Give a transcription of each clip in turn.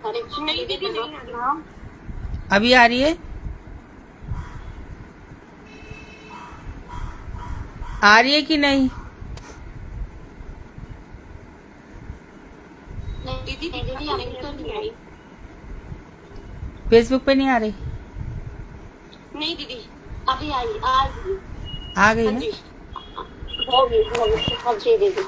हरे नहीं दीदी नहीं आना। अभी आ रही है? आ रही है कि नहीं? नहीं दीदी दीदी आने तो नहीं आई। फेसबुक पे नहीं आ रही? नहीं दीदी अभी आई आज। आ गई हाँ ना? जी होगी हाँ जी दीदी।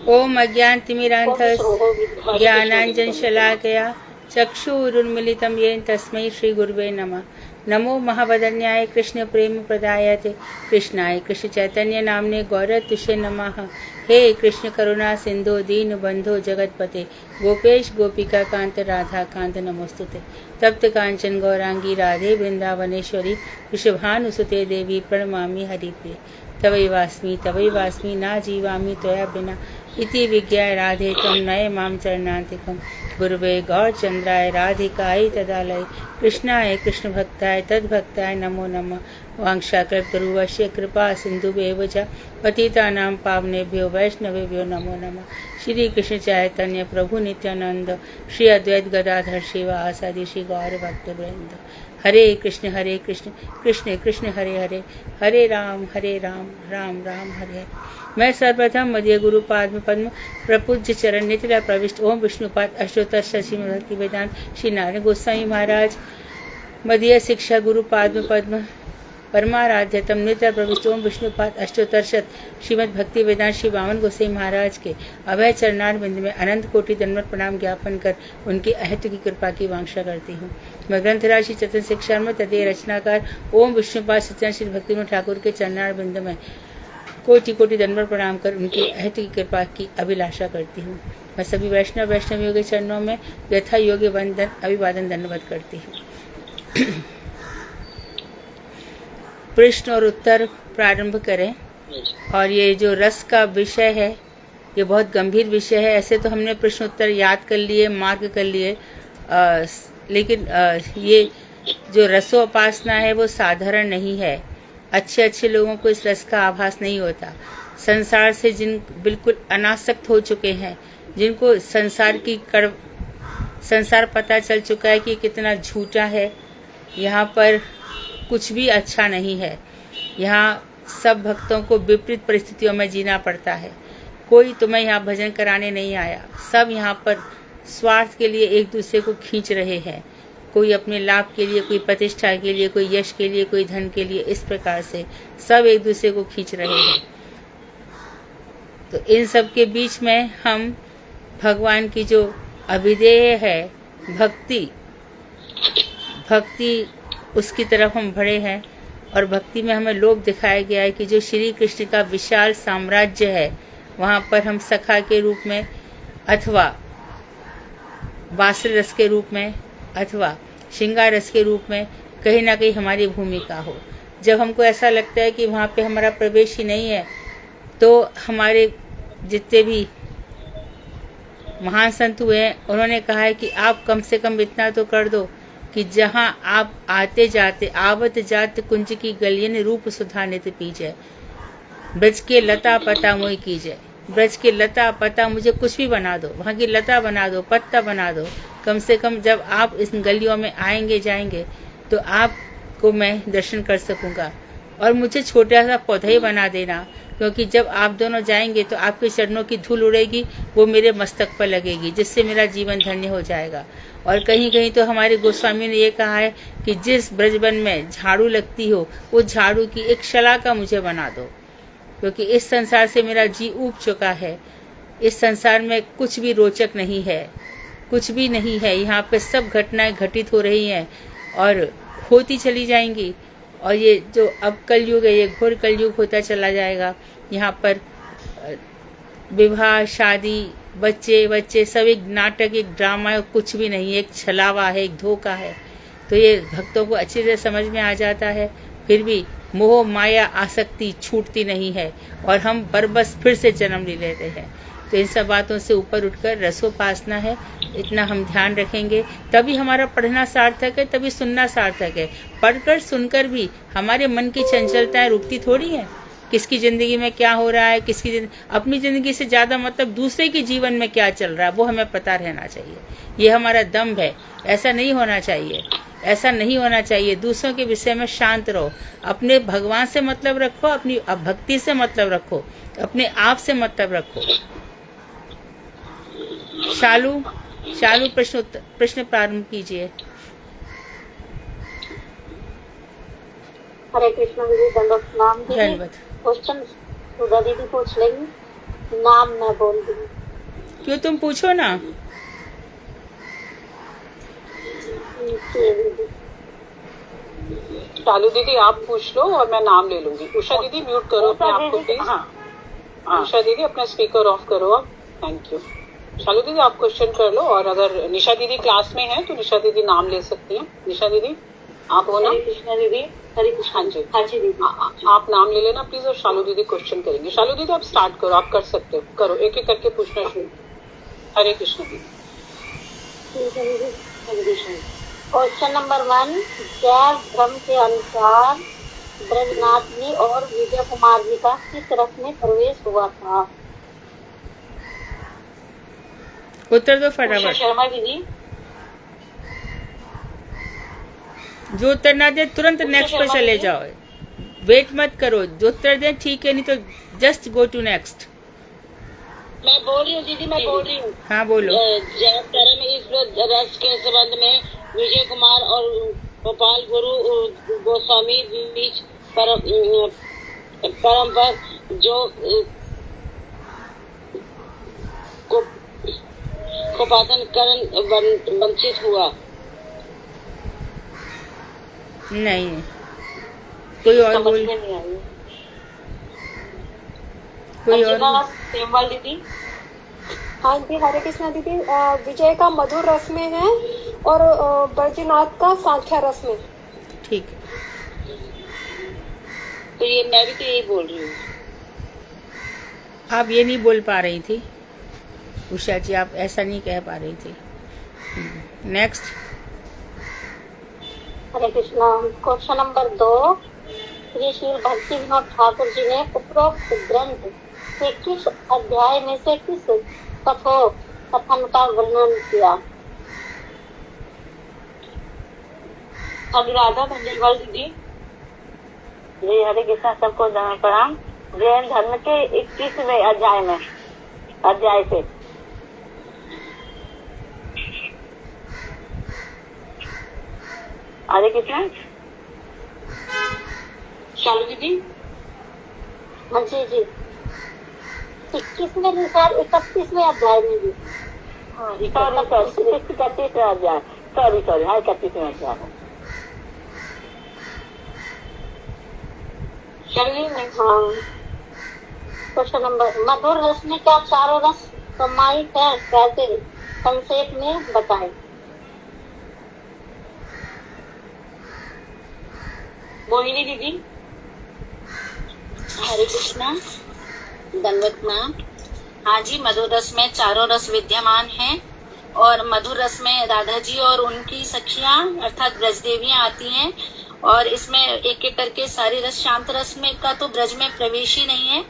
ओम अज्ञानतिमिरान्धस् होगी ज्ञानाञ्जन शलाकया चक्षुरुन्मीलितं येन तस्मै श्रीगुरुवे नमः। नमो महावदन्याय कृष्ण प्रेम प्रदायते कृष्णाय कृष्ण चैतन्य नामने गौरतुषे नमः। हे कृष्ण करुणा सिंधु दीन बंधो जगतपते गोपेश गोपिका कांत राधा कांत नमोस्तुते। तप्त कांचन गौरांगी राधे वृंदावनेश्वरी वृषभानुसुते देवी प्रणमामि हरिप्रिये। तवैवास्मि ना जीवामि त्वया बिना इति विज्ञाय राधे त्वं नय मां चरणान्तिकं। गुरुवे गौरचन्द्राय राधिकायै तदालय कृष्णाय कृष्णभक्ताय तद्भक्ताय नमो नमः। वाञ्छाकल्पतरुश्च कृपा सिन्धुभ्येव च पतितानां पावनेभ्यो वैष्णवेभ्यो नमो नमः। श्री कृष्ण चैतन्य प्रभु नित्यानंद श्री अद्वैत गदाधर श्रीवासादि श्री गौर भक्तवृंद। हरे कृष्ण कृष्ण कृष्ण हरे हरे हरे राम राम राम हरे हरे। मैं सर्वप्रथम मध्य गुरु पाद पद्म प्रपूज्य चरण नितिला प्रविष्ट ओम विष्णुपाद अष्टोत्तर श्रीमद् भक्ति वेदांत श्री नारायण गोस्वामी महाराज मध्य शिक्षा गुरु पाद पद्म परमाराध्यतम नित्य प्रविष्ट ओम विष्णुपाद अष्टोत्तर श्रीमद् भक्ति वेदांत श्री वामन गोसाई महाराज के अभय चरणार बिंद में अनंत कोटि दंडवत प्रणाम ज्ञापन कर उनकी अहत की कृपा की वांछा करती हूँ। मैं ग्रंथराज श्री चतन शिक्षा में तदीय रचनाकार ओम विष्णुपाद सत्यनारायण श्री भक्ति ठाकुर के चरणार बिंद में कोटि कोटि दंडवत प्रणाम कर उनकी अहत की कृपा की अभिलाषा करती हूँ। मैं सभी वैष्णवियों के चरणों में यथा योग्य वंदन अभिवादन दंडवत करती हूँ। प्रश्न और उत्तर प्रारंभ करें। और ये जो रस का विषय है ये बहुत गंभीर विषय है। ऐसे तो हमने प्रश्न उत्तर याद कर लिए, मार्ग कर लिए, लेकिन ये जो रसोपासना है वो साधारण नहीं है। अच्छे लोगों को इस रस का आभास नहीं होता। संसार से जिन बिल्कुल अनासक्त हो चुके हैं, जिनको संसार पता चल चुका है कि कितना झूठा है, यहाँ पर कुछ भी अच्छा नहीं है। यहाँ सब भक्तों को विपरीत परिस्थितियों में जीना पड़ता है। कोई तुम्हें यहाँ भजन कराने नहीं आया। सब यहाँ पर स्वार्थ के लिए एक दूसरे को खींच रहे हैं। कोई अपने लाभ के लिए, कोई प्रतिष्ठा के लिए, कोई यश के लिए, कोई धन के लिए, इस प्रकार से सब एक दूसरे को खींच रहे हैं। तो इन सब के बीच में हम भगवान की जो अभिधेय है भक्ति उसकी तरफ हम बढ़े हैं। और भक्ति में हमें लोभ दिखाया गया है कि जो श्री कृष्ण का विशाल साम्राज्य है वहाँ पर हम सखा के रूप में अथवा बांसुरी रस के रूप में अथवा श्रृंगार रस के रूप में कहीं ना कहीं हमारी भूमिका हो। जब हमको ऐसा लगता है कि वहाँ पे हमारा प्रवेश ही नहीं है, तो हमारे जितने भी महान संत हुए हैं उन्होंने कहा है कि आप कम से कम इतना तो कर दो कि जहाँ आप आते जाते आवत जात कुंज की गलियन रूप सुधा नित पीजे। ब्रज के लता पता मोई कीजिए। ब्रज के लता पता मुझे कुछ भी बना दो, वहाँ की लता बना दो, पत्ता बना दो। कम से कम जब आप इस गलियों में आएंगे जाएंगे तो आपको मैं दर्शन कर सकूँगा। और मुझे छोटा सा पौधा ही बना देना, क्योंकि जब आप दोनों जाएंगे तो आपके चरणों की धूल उड़ेगी, वो मेरे मस्तक पर लगेगी, जिससे मेरा जीवन धन्य हो जाएगा। और कहीं कहीं तो हमारे गोस्वामी ने ये कहा है कि जिस ब्रजवन में झाड़ू लगती हो वो झाड़ू की एक शलाका मुझे बना दो, क्योंकि इस संसार से मेरा जी ऊब चुका है। इस संसार में कुछ भी रोचक नहीं है, कुछ भी नहीं है। यहाँ पे सब घटनाएं घटित हो रही हैं और होती चली जाएंगी। और ये जो अब कलयुग है ये घोर कलयुग होता चला जाएगा। यहाँ पर विवाह, शादी, बच्चे सब एक नाटक, एक ड्रामा है, कुछ भी नहीं, एक छलावा है, एक धोखा है। तो ये भक्तों को अच्छी तरह समझ में आ जाता है, फिर भी मोह माया आसक्ति छूटती नहीं है और हम बरबस फिर से जन्म ले लेते हैं। तो इन सब बातों से ऊपर उठकर रसोपासना है, इतना हम ध्यान रखेंगे तभी हमारा पढ़ना सार्थक है, तभी सुनना सार्थक है। पढ़कर सुनकर भी हमारे मन की चंचलताएं रुकती थोड़ी है। किसकी ज़िंदगी में क्या हो रहा है, अपनी ज़िंदगी से ज़्यादा मतलब दूसरे के जीवन में क्या चल रहा है वो हमें पता रहना चाहिए। ये हमारा दम्भ है, ऐसा नहीं होना चाहिए, ऐसा नहीं होना चाहिए। दूसरों के विषय में शांत रहो, अपने भगवान से मतलब रखो, अपनी भक्ति से मतलब रखो, अपने आप से मतलब रखो। शालू प्रश्न प्रारंभ कीजिए। हरे कृष्ण दीदी, दंडवत प्रणाम दीदी। धन्यवाद। क्वेश्चन सुधा दीदी पूछ लेंगी, नाम मैं बोल दूंगी। क्यों, तुम पूछो ना। शालू दीदी आप पूछ लो और मैं नाम ले लूंगी। उषा दीदी म्यूट करो अपने आप को प्लीज। हाँ, उषा दीदी अपना स्पीकर ऑफ करो आप। Thank you. शालू दीदी आप क्वेश्चन कर लो, और अगर निशा दीदी क्लास में है तो निशा दीदी नाम ले सकती हैं। निशा दीदी आप हो ना? हरे कृष्ण दीदी। हरे कृष्ण। हाँ जी, हाँ जी दीदी। आप नाम ले लेना प्लीज, और शालू दीदी क्वेश्चन करेंगे। शालू दीदी आप स्टार्ट करो, आप कर सकते हो, करो एक एक करके पूछना शुरू। हरे कृष्ण दीदी। क्वेश्चन नंबर 1, जैव धर्म के अनुसार ब्रजनाथ जी और विजय कुमार जी का किस रथ में प्रवेश हुआ था? उत्तर दो फटाफट। शर्मा दीदी। जो उत्तर ना दे तुरंत नेक्स्ट पे चले जाओ, वेट मत करो। जो उत्तर दे ठीक है, नहीं तो जस्ट गो टू नेक्स्ट। मैं बोल रही हूँ दीदी, मैं बोल रही हूँ। हाँ बोलो। जैव धर्म इस रथ के संबंध में विजय कुमार और गोपाल गुरु गोस्वामी बीच परम्पर जो कोपातन करण वंचित हुआ। नहीं, कोई और बोल। कोई और। सेमवाल दीदी। हाँ जी, हरे कृष्णा दीदी। विजय का मधुर रस में है और बैजनाथ का सांख्या रस में। ठीक है, तो ये मैं भी तो यही बोल रही हूँ। आप ये नहीं बोल पा रही थी उषा जी, आप ऐसा नहीं कह पा रही थी। नेक्स्ट। हरे कृष्णा। क्वेश्चन नंबर 2, श्री श्री भक्ति विनोद ठाकुर जी ने उपरोक्त ग्रंथ के किस अध्याय में से किस कथन का वर्णन किया? अनुराधा खंडेलवाल दीदी। जी हरे कृष्णा, सबको प्रणाम। जैन धर्म के 21वें अध्याय से हरे कृष्णा। शालू दीदी। हाँ जी जी। 21वें निशान 31वें अध्याय में भी। हाँ, 31वें अध्याय। सॉरी, हाँ 31वें अध्याय। हाँ। क्वेश्चन नंबर, मधुर रस में क्या चारों रस समाहित है, कैसे संक्षेप में बताएं? मोहिनी दीदी। हरे कृष्णा, दंडवत प्रणाम। हाँ जी, मधुर रस में चारों रस विद्यमान हैं, और मधुर रस में राधा जी और उनकी सखियां अर्थात ब्रजदेवियां आती हैं, और इसमें एक एक करके सारे रस। शांत रस में का तो ब्रज में प्रवेश ही नहीं है,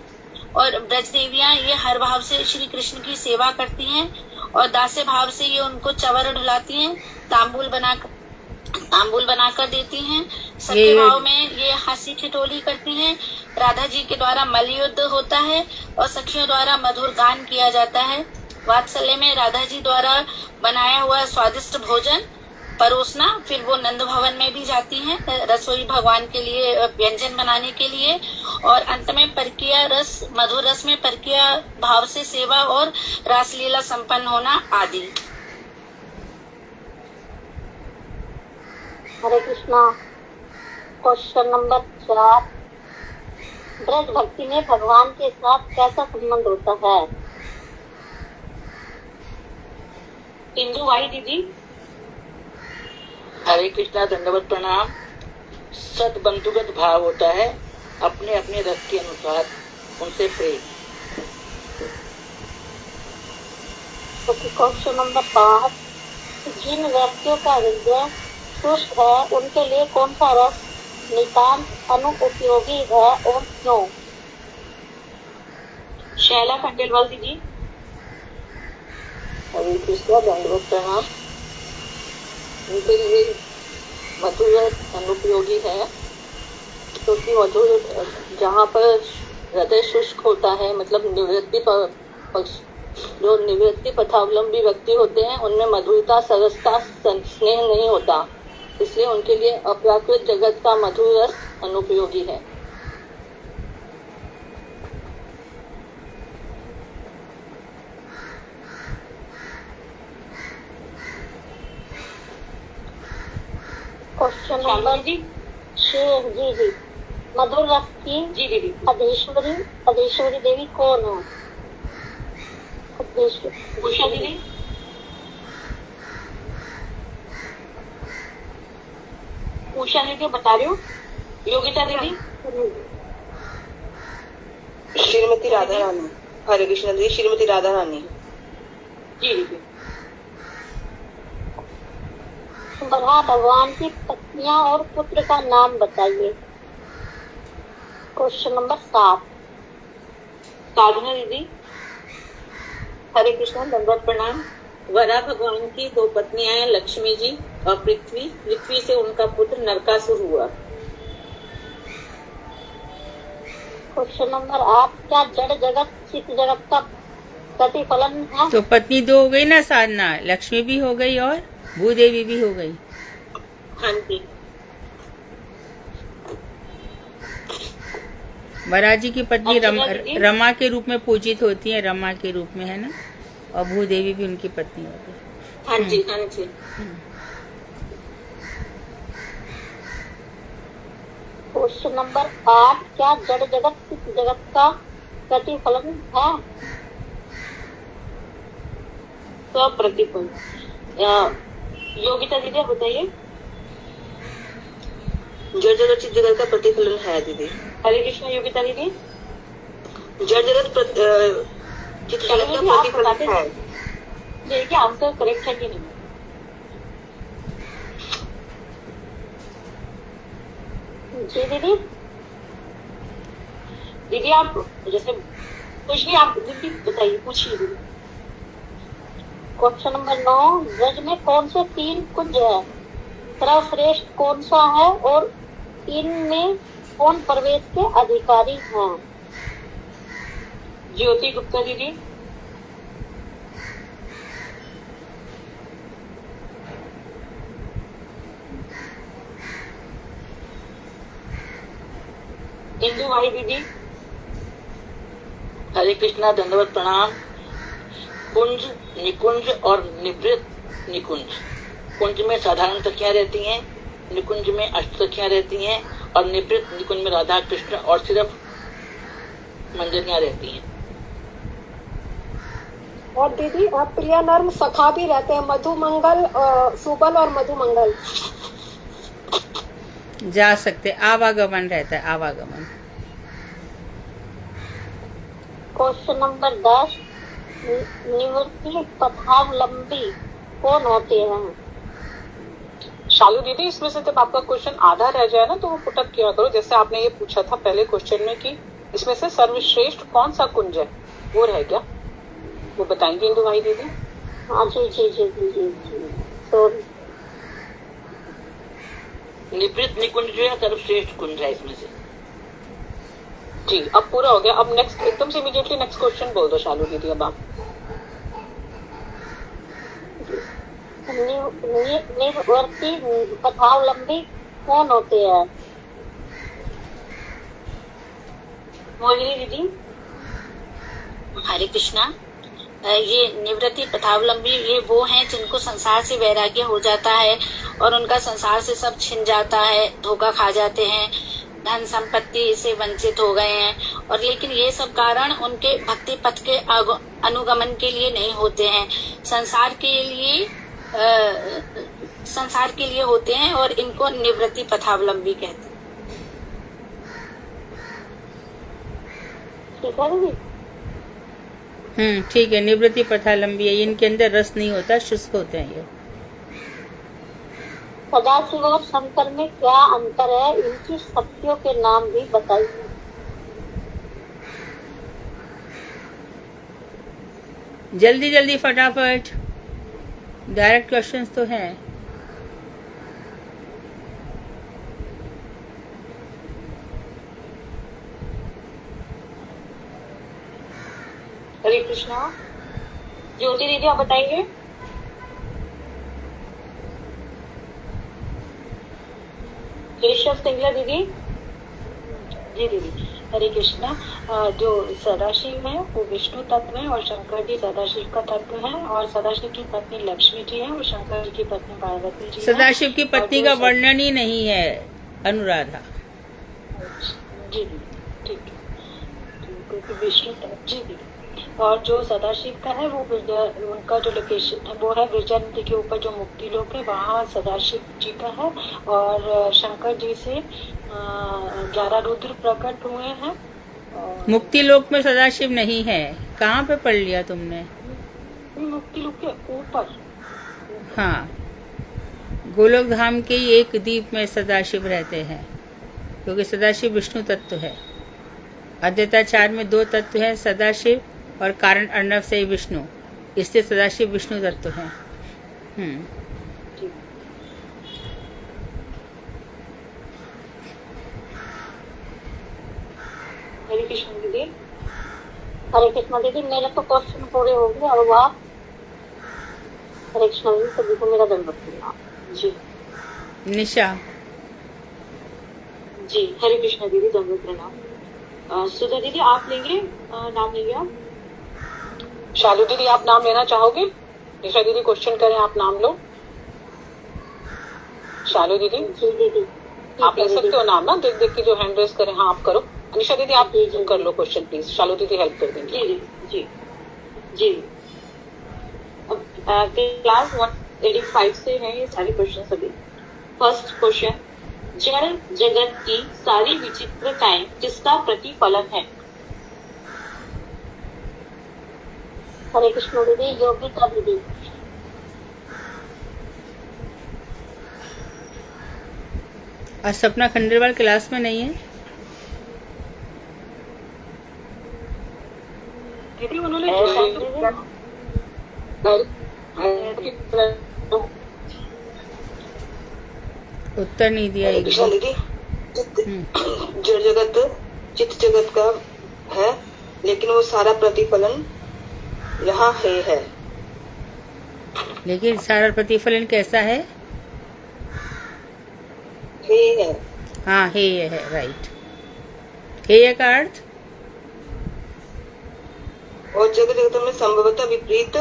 और ब्रजदेवियां ये हर भाव से श्री कृष्ण की सेवा करती हैं, और दास्य भाव से ये उनको चवर ढुलाती हैं, तांबूल बनाकर देती हैं। सत्य भाव में ये हंसी ठिठोली करती हैं। राधा जी के द्वारा मल्लयुद्ध होता है और सखियों द्वारा मधुर गान किया जाता है। वात्सल्य में राधा जी द्वारा बनाया हुआ स्वादिष्ट भोजन परोसना, फिर वो नंद भवन में भी जाती हैं रसोई भगवान के लिए व्यंजन बनाने के लिए, और अंत में परकिया रस, मधुर रस में परकिया भाव से सेवा और रासलीला संपन्न होना आदि। हरे कृष्णा। क्वेश्चन नंबर 4, ब्रज भक्ति में भगवान के साथ कैसा संबंध होता है? इंदु वाई दीदी। हरे कृष्णा, दंडवत प्रणाम। सद बंधुगत भाव होता है, अपने अपने रस के अनुसार उनसे प्रेम। क्वेश्चन नंबर 5, जिन व्यक्तियों का हृदय शुष्क है उनके लिए कौन सा रस नितांत अनुपयोगी है और क्यों? शैला खंडेलवाल दीदी। हरे कृष्णा, दंडवत प्रणाम। उनके लिए मधुर अनुपयोगी है, क्योंकि मधुर जहाँ पर हृदय शुष्क होता है, मतलब जो निवृत्ति पथावलंबी व्यक्ति होते हैं, उनमें मधुरता, सरसता, स्नेह नहीं होता, इसलिए उनके लिए अप्राकृत जगत का मधुर रस अनुपयोगी है। क्वेश्चन नंबर जी 6। जी मधुर रस की जी दीदी। अधीश्वरी देवी कौन है? उषा दीदी। उषा दीदी बता रही हूँ। योगिता दीदी। श्रीमती राधा रानी। हरे कृष्ण दीदी, श्रीमती राधा रानी। जी दीदी। ब्रह्मा भगवान की पत्नियां और पुत्र का नाम बताइए। Question number 7। साधना दीदी। हरे कृष्ण, दंडवत प्रणाम। वरा भगवान की 2 पत्नियां हैं, लक्ष्मी जी और पृथ्वी। पृथ्वी से उनका पुत्र नरकासुर हुआ। Question number 8। क्या जड़ जगत चित्त जगत का प्रतिफलन है? तो पत्नी 2 हो गई ना साधना, लक्ष्मी भी हो गई और भूदेवी भी हो गई। हाँ जी। वराजी की पत्नी अर्चना दीदी। रमा के रूप में पूजित होती है, रमा के रूप में, है ना, और भूदेवी भी उनकी पत्नी होती है। हाँ जी हाँ जी। Question number 8। क्या जड़ जगत चित्त जगत का प्रतिफलन है? तो प्रतिफल। योगिता दीदी आप बताइए। जड़ जगत चित्त जगत का प्रतिफलन है दीदी। हरे कृष्ण। योगिता दीदी। जड़ जगत चित्त जगत का प्रतिफलन है। देखिए आंसर करेक्ट है कि नहीं। जी दीदी। दीदी आप जैसे कुछ भी आप दीदी बताइए, पूछिए दीदी। Question number 9। ब्रज में कौन से 3 कुंज है? सर्वश्रेष्ठ कौन सा है और इनमें कौन प्रवेश के अधिकारी हैं? ज्योति गुप्ता दीदी। इंदु भाई दीदी। हरे कृष्णा, दंडवत प्रणाम। कुंज, निकुंज और निवृत्त निकुंज। कुंज में साधारण सखियां रहती हैं, निकुंज में अष्ट सखियां रहती हैं, और निवृत्त निकुंज में राधा कृष्ण और सिर्फ मंजरियां रहती हैं। और दीदी प्रिया नर्म सखा भी रहते हैं, मधुमंगल, सुबल और मधुमंगल। जा सकते, आवागमन रहता है, आवागमन। Question number 10। निवृत्ति पथावलंबी कौन होते हैं? शालू दीदी, इसमें से जब आपका क्वेश्चन आधा रह जाए ना, तो वो पुटअप किया करो। जैसे आपने ये पूछा था पहले क्वेश्चन में कि इसमें से सर्वश्रेष्ठ कौन सा कुंज है, वो रह गया, वो बताएंगे इंदु भाई दीदी। हाँ जी जी जी जी जी जी। तो निवृत्त निकुंज जो है सर्वश्रेष्ठ कुंज है इसमें से। जी, अब पूरा हो गया। अब नेक्स्ट एकदम से इमीडिएटली नेक्स्ट क्वेश्चन बोल दो शालू दीदी। अब आप निवृत्ति पथावलंबी कौन होते हैं? मोहिनी दीदी। हरे कृष्णा। ये निवृत्ति पथावलंबी ये वो हैं जिनको संसार से वैराग्य हो जाता है और उनका संसार से सब छिन जाता है, धोखा खा जाते हैं, धन संपत्ति से वंचित हो गए हैं, और लेकिन ये सब कारण उनके भक्ति पथ के अनुगमन के लिए नहीं होते हैं, संसार के लिए होते हैं, और इनको निवृत्ति पथावलंबी कहते हैं। ठीक है दीदी। ठीक है, निवृत्ति पथावलंबी है, इनके अंदर रस नहीं होता, शुष्क होते हैं ये। सदाशिव और शंकर में क्या अंतर है? इनकी शक्तियों के नाम भी बताइए। जल्दी जल्दी फटाफट, डायरेक्ट क्वेश्चंस तो हैं। हरे कृष्णा। ज्योति दीदी आप बताएंगे। केशव सिंगला दीदी। जी दीदी, हरे कृष्णा। जो सदाशिव है वो विष्णु तत्व है और शंकर जी सदाशिव का तत्व है, और सदाशिव की पत्नी लक्ष्मी जी है और शंकर जी की पत्नी पार्वती जी है। सदाशिव की पत्नी का वर्णन ही नहीं है अनुराधा। जी दीदी, ठीक है, क्योंकि विष्णु तत्व। जी दीदी, और जो सदाशिव का है वो उनका जो लोकेशन है वो है गिरजा नदी के ऊपर जो मुक्ति लोक है, वहाँ सदाशिव जी का है। और शंकर जी से 11 रुद्र प्रकट हुए हैं। मुक्ति लोक में सदाशिव नहीं है, कहाँ पे पढ़ लिया तुमने? मुक्ति लोक के ऊपर। हाँ, गोलोक धाम के ही एक द्वीप में सदाशिव रहते हैं, क्योंकि सदाशिव विष्णु तत्व है। अद्वैताचार्य में 2 तत्व हैं, सदाशिव और कारण अर्णव से विष्णु, इससे सदाशिव विष्णु तत्व है। हरे कृष्ण दीदी। हरे कृष्ण दीदी, मेरे तो क्वेश्चन पूरे हो गए, अब आप। हरे कृष्ण दीदी, सभी को मेरा दंडवत प्रणाम। जी निशा। जी हरे कृष्ण दीदी, दंडवत प्रणाम। सुधा दीदी आप लेंगे, नाम लेंगे आप। शालू दीदी आप नाम लेना चाहोगे? निशा दीदी क्वेश्चन करें, आप नाम लो। शालू दीदी जी दीदी आप ले सकते हो नाम ना, देख देख के जो हैंड रेस करें। हाँ आप करो। निशा दीदी आप कर लो क्वेश्चन प्लीज, शालू दीदी हेल्प कर देंगे। जी जी जी। क्लास 185 से है ये सारे क्वेश्चन सभी। फर्स्ट क्वेश्चन, जड़ जगत की सारी विचित्रताएं किसका प्रतिफलन है? हरे कृष्ण दीदी, योगिता दीदी। आज सपना खंडेलवाल क्लास में नहीं है। दीदी उन्होंने उत्तर नहीं दिया एक कृष्णा दीदी, जड़ जगत चित्त जगत का है, लेकिन वो सारा प्रतिफलन यहाँ है। लेकिन सारा प्रतिफलन कैसा है? है। हाँ, हेय है, राइट। हेय का अर्थ? और जगत जगत में संभवतः विपरीत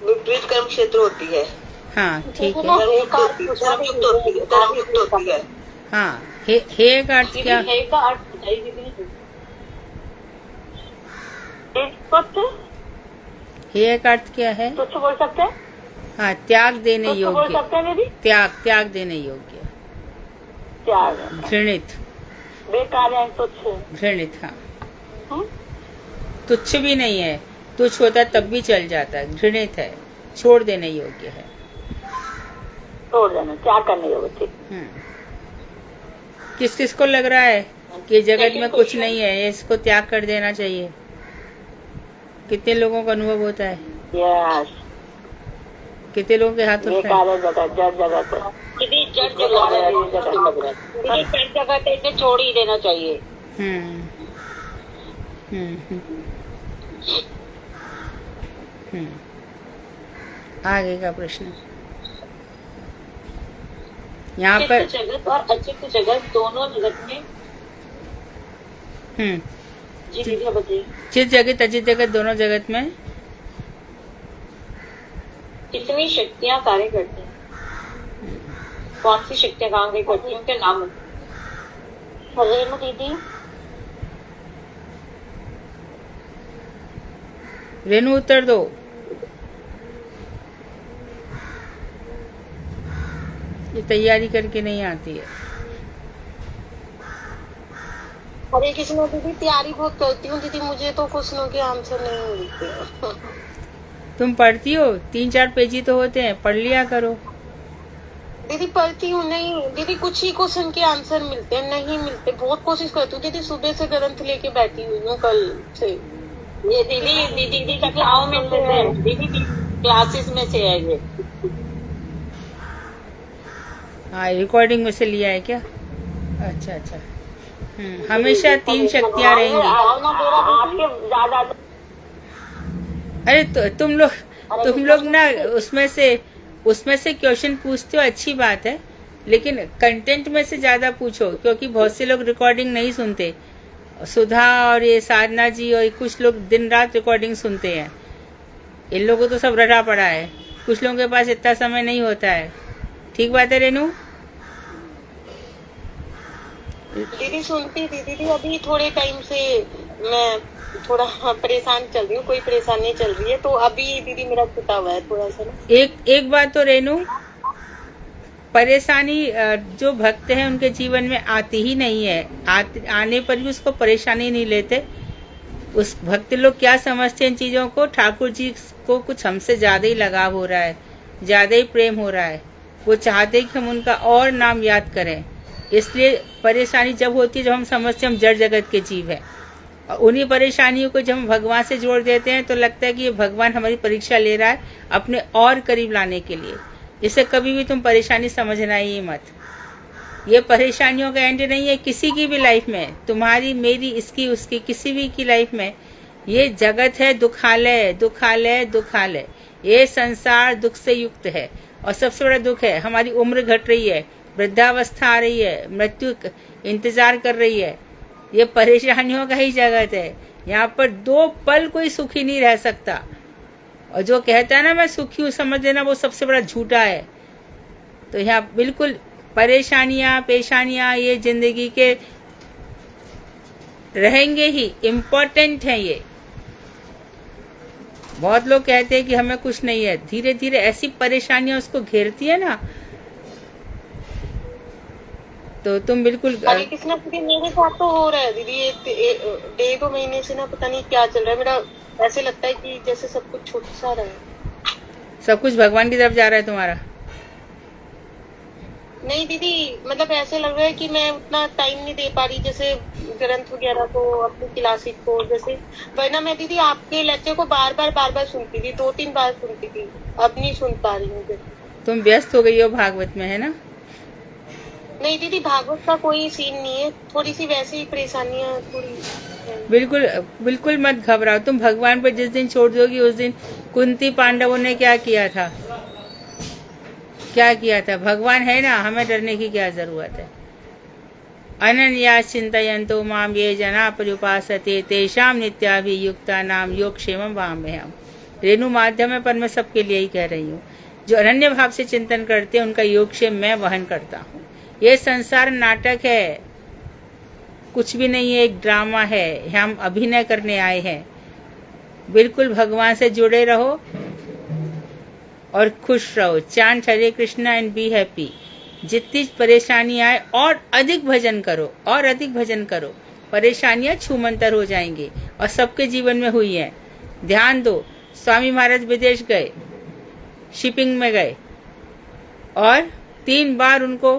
विपरीत कर्म क्षेत्र होती है। हाँ ठीक है। धर्मयुक्त होती है। हाँ, हेय का अर्थ क्या? हेय का अर्थ बताइए दीदी। हेय का अर्थ क्या है? तुच्छ बोल सकते हैं? हाँ, त्याग देने तुच्छ बोल योग्य। सकते हैं दीदी? त्याग देने योग्य। त्याग, घृणित। बेकार है, तुच्छ। घृणित, हाँ। तुच्छ भी नहीं है, तुच्छ होता तब भी चल जाता है। घृणित है, छोड़ देने योग्य है। छोड़ देना, त्याग करने योग्य। किस किस को लग रहा है कि जगत में कुछ नहीं है, इसको त्याग कर देना चाहिए? कितने लोगों का अनुभव होता है? यस। कितने लोगों के हाथ उठ रहे हैं? जड़ जगत दीदी, जड़ जगत इसे छोड़ ही देना चाहिए। आगे का प्रश्न यहाँ पर। जगत और अचित जगत दोनों जगत में। जी दीदी बताइए। चित जगत अचित जगत दोनों जगत में कितनी शक्तियाँ कार्य करती हैं? कौन सी शक्तियाँ कार्य करती हैं, उनके नाम? रेणु दीदी। रेणु उत्तर दो। ये तैयारी करके नहीं आती है। हरे कृष्ण दीदी, तैयारी बहुत करती हूँ दीदी, मुझे तो क्वेश्चनों के आंसर नहीं मिलते। तुम पढ़ती हो? 3-4 पेज ही तो होते हैं, पढ़ लिया करो। दीदी पढ़ती हूँ नहीं दीदी, कुछ ही क्वेश्चन के आंसर मिलते हैं, नहीं मिलते, बहुत कोशिश करती हूँ दीदी, सुबह से ग्रंथ लेके बैठी हुई हूँ कल से। ये दीदी का क्लास में से है, दीदी क्लासेस में से है ये। हाँ, रिकॉर्डिंग में से लिया है क्या? अच्छा अच्छा। हमेशा 3 शक्तियाँ रहेंगी। आपके ज्यादा अरे तो तुम लोग ना उसमें से क्वेश्चन पूछते हो, अच्छी बात है, लेकिन कंटेंट में से ज्यादा पूछो, क्योंकि बहुत से लोग रिकॉर्डिंग नहीं सुनते। सुधा और ये साधना जी और कुछ लोग दिन रात रिकॉर्डिंग सुनते हैं। इन लोगों को तो सब रटा पड़ा है, कुछ लोगों के पास इतना समय नहीं होता है। ठीक बात है रेनू? दीदी सुनती थी दीदी, अभी थोड़े टाइम से मैं थोड़ा परेशान चल रही हूँ, कोई परेशानी चल रही है, तो अभी दीदी मेरा छुटा हुआ है थोड़ा सा ना। एक बात तो रेनू, परेशानी जो भक्त है उनके जीवन में आती ही नहीं है, आने पर भी उसको परेशानी नहीं लेते। उस भक्त लोग क्या समझते हैं इन चीजों को? ठाकुर जी को कुछ हमसे ज्यादा ही लगाव हो रहा है, ज्यादा ही प्रेम हो रहा है, वो चाहते हैं कि हम उनका और नाम याद करें। इसलिए परेशानी जब होती है जब हम समझते हैं हम जड़ जगत के जीव हैं, और उन्हीं परेशानियों को जब हम भगवान से जोड़ देते हैं तो लगता है कि ये भगवान हमारी परीक्षा ले रहा है अपने और करीब लाने के लिए। इसे कभी भी तुम परेशानी समझना ही मत। ये परेशानियों का एंड नहीं है किसी की भी लाइफ में, तुम्हारी, मेरी, इसकी, उसकी, किसी भी की लाइफ में। ये जगत है दुखालय, दुखालय, दुखालय। ये संसार दुख से युक्त है, और सबसे बड़ा दुख है हमारी उम्र घट रही है, वृद्धावस्था आ रही है, मृत्यु इंतजार कर रही है। ये परेशानियों का ही जगत है। यहाँ पर 2 पल कोई सुखी नहीं रह सकता, और जो कहता है ना मैं सुखी हूँ, समझ लेना वो सबसे बड़ा झूठा है। तो यहाँ बिल्कुल परेशानियां, पेशानियां ये जिंदगी के रहेंगे ही, इम्पोर्टेंट है ये। बहुत लोग कहते हैं कि हमें कुछ नहीं है, धीरे धीरे ऐसी परेशानियां उसको घेरती है ना, तो तुम बिल्कुल। अरे किसना दीदी मेरे साथ तो हो रहा है दीदी, ये 1.5-2 महीने से ना पता नहीं क्या चल रहा है मेरा, ऐसे लगता है कि जैसे सब कुछ छूट सा रहा है। सब कुछ भगवान की तरफ जा रहा है तुम्हारा? नहीं दीदी, मतलब ऐसे लग रहा है कि मैं उतना टाइम नहीं दे पा रही, जैसे ग्रंथ वगैरह को, अपनी क्लासिक को, जैसे वरना मैं दीदी आपके लेक्चर को बार बार सुनती थी, 2-3 बार सुनती थी, अब नहीं सुन पा रही हूँ। तुम व्यस्त हो गई हो भागवत में, है ना? नहीं दीदी, भागवत का कोई सीन नहीं है, थोड़ी सी वैसे ही परेशानियाँ थोड़ी। बिल्कुल बिल्कुल मत घबराओ। तुम भगवान पर जिस दिन छोड़ दोगी उस दिन कुंती पांडवों ने क्या किया था? क्या किया था? भगवान है ना, हमें डरने की क्या जरूरत है। अनन्या चिंतयन्तो माम ये जना पर्युपासते तेषाम नित्याभियुक्ता नाम योगक्षेमं वाम्यहम्। रेणु माध्यम है, पर मैं सबके लिए ही कह रही हूँ। जो अनन्य भाव से चिंतन करते हैं उनका योगक्षेम मैं वहन करता हूँ। ये संसार नाटक है, कुछ भी नहीं है, एक ड्रामा है, हम अभिनय करने आए हैं। बिल्कुल भगवान से जुड़े रहो और खुश रहो। Chant Hare Krishna and be happy. जितनी परेशानी आए और अधिक भजन करो, और अधिक भजन करो, परेशानियां छूमंतर हो जाएंगी, और सबके जीवन में हुई है। ध्यान दो, स्वामी महाराज विदेश गए, शिपिंग में गए, और 3 बार उनको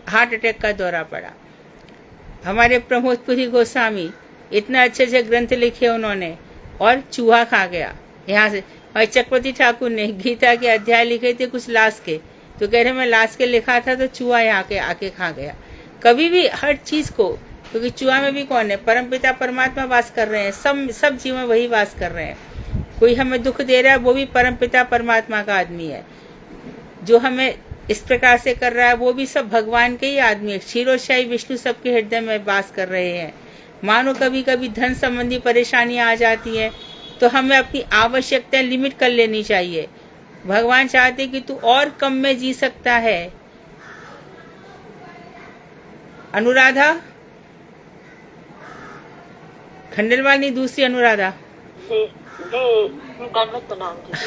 हार्ट अटैक का दौरा पड़ा। हमारे प्रमोदपुरी गोस्वामी इतना अच्छे से ग्रंथ लिखे उन्होंने, और चूहा खा गया यहाँ से। और चक्रवर्ती ठाकुर ने गीता के अध्याय लिखे थे कुछ लाश के, तो कह रहे मैं लाश के लिखा था तो चूहा यहाँ के आके खा गया। कभी भी हर चीज को, क्योंकि चूहा में भी कौन है? परमपिता परमात्मा वास कर रहे हैं, सब जीव में वही वास कर रहे हैं। कोई हमें दुख दे रहा है वो भी परमपिता परमात्मा का आदमी है। जो हमें इस प्रकार से कर रहा है वो भी सब भगवान के ही आदमी है। क्षीरोशाही विष्णु सबके हृदय में वास कर रहे हैं। मानो कभी कभी धन संबंधी परेशानियां आ जाती हैं तो हमें अपनी आवश्यकताएं लिमिट कर लेनी चाहिए। भगवान चाहते कि तू और कम में जी सकता है। अनुराधा खंडेलवाल नहीं, दूसरी अनुराधा।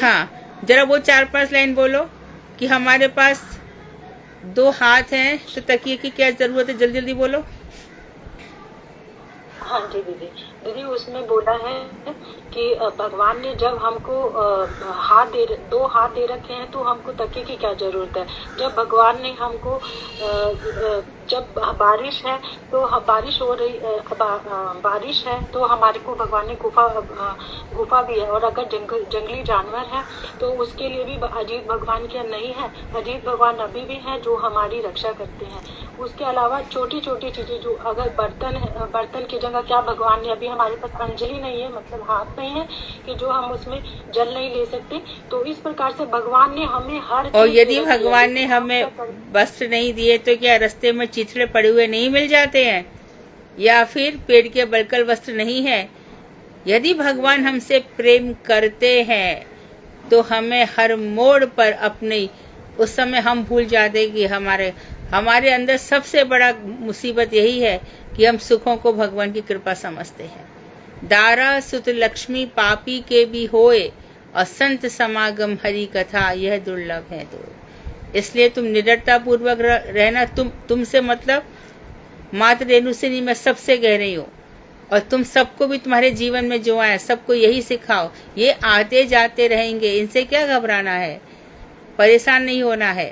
हाँ, जरा वो 4-5 लाइन बोलो कि हमारे पास 2 हाथ हैं तो तकिए की क्या जरूरत है। जल्दी जल्दी बोलो। हाँ जी दीदी। दीदी उसमें बोला है कि भगवान ने जब हमको दो हाथ दे रखे हैं तो हमको तकिए की क्या जरूरत है। जब भगवान ने हमको जब बारिश है तो बारिश हो रही बारिश है तो हमारे को भगवान ने गुफा भी है। और अगर जंगली जानवर है तो उसके लिए भी अजीत भगवान क्या नहीं है। अजीत भगवान अभी भी हैं जो हमारी रक्षा करते हैं। उसके अलावा छोटी छोटी चीजें जो अगर बर्तन की जगह क्या भगवान ने अभी हमारे पास अंजलि नहीं है, मतलब हाथ नहीं है कि जो हम उसमें जल नहीं ले सकते। तो इस प्रकार से भगवान ने हमें हर और चीज यदि दे रखी है। भगवान ने हमें वस्त्र नहीं दिए तो क्या रास्ते में चिथड़े पड़े हुए नहीं मिल जाते हैं, या फिर पेड़ के बलकल वस्त्र नहीं है। यदि भगवान हमसे प्रेम करते हैं तो हमें हर मोड़ पर अपनी, उस समय हम भूल जाते कि हमारे अंदर सबसे बड़ा मुसीबत यही है कि हम सुखों को भगवान की कृपा समझते हैं। दारा सुत लक्ष्मी पापी के भी होए और संत समागम हरि कथा यह दुर्लभ है। तो इसलिए तुम निडरता पूर्वक रहना। तुमसे मतलब मात्र रेणु से नहीं, मैं सबसे कह रही हूँ। और तुम सबको भी, तुम्हारे जीवन में जो आए सबको यही सिखाओ। ये आते जाते रहेंगे, इनसे क्या घबराना है, परेशान नहीं होना है।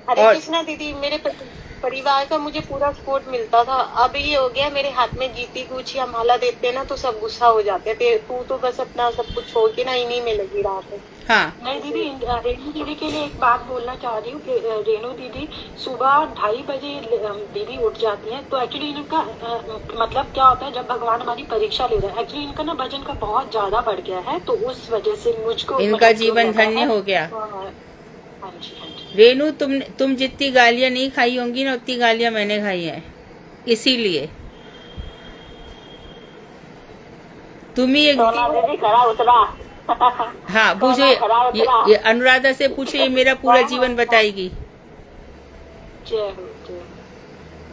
हरे और कृष्णा दीदी, मेरे परिवार का मुझे पूरा सपोर्ट मिलता था। अब ये हो गया मेरे हाथ में जीती कुछ या माला देते ना तो सब गुस्सा हो जाते हैं। तू तो बस अपना सब कुछ छोड़ के ना इन्हीं में लगी रहा है। हाँ, नहीं दीदी, रेणु दीदी के लिए एक बात बोलना चाह रही हूँ कि रेणु दीदी सुबह 2:30 बजे दीदी उठ जाती हैं। तो एक्चुअली इनका मतलब क्या होता है, जब भगवान हमारी परीक्षा ले रहा है, एक्चुअली इनका ना वजन का बहुत ज्यादा बढ़ गया है। तो उस वजह से मुझको इनका जीवन धन्य हो गया। हाँ जी हाँ जी। रेणु, तुम जितनी गालियां नहीं खाई होंगी ना, उतनी गालियां मैंने खाई हैं। इसीलिए तुम ही एक, दीदी खड़ा उतरा। हाँ पूछो, ये अनुराधा से पूछो, ये मेरा पूरा जीवन बताएगी। जय हो जय हो।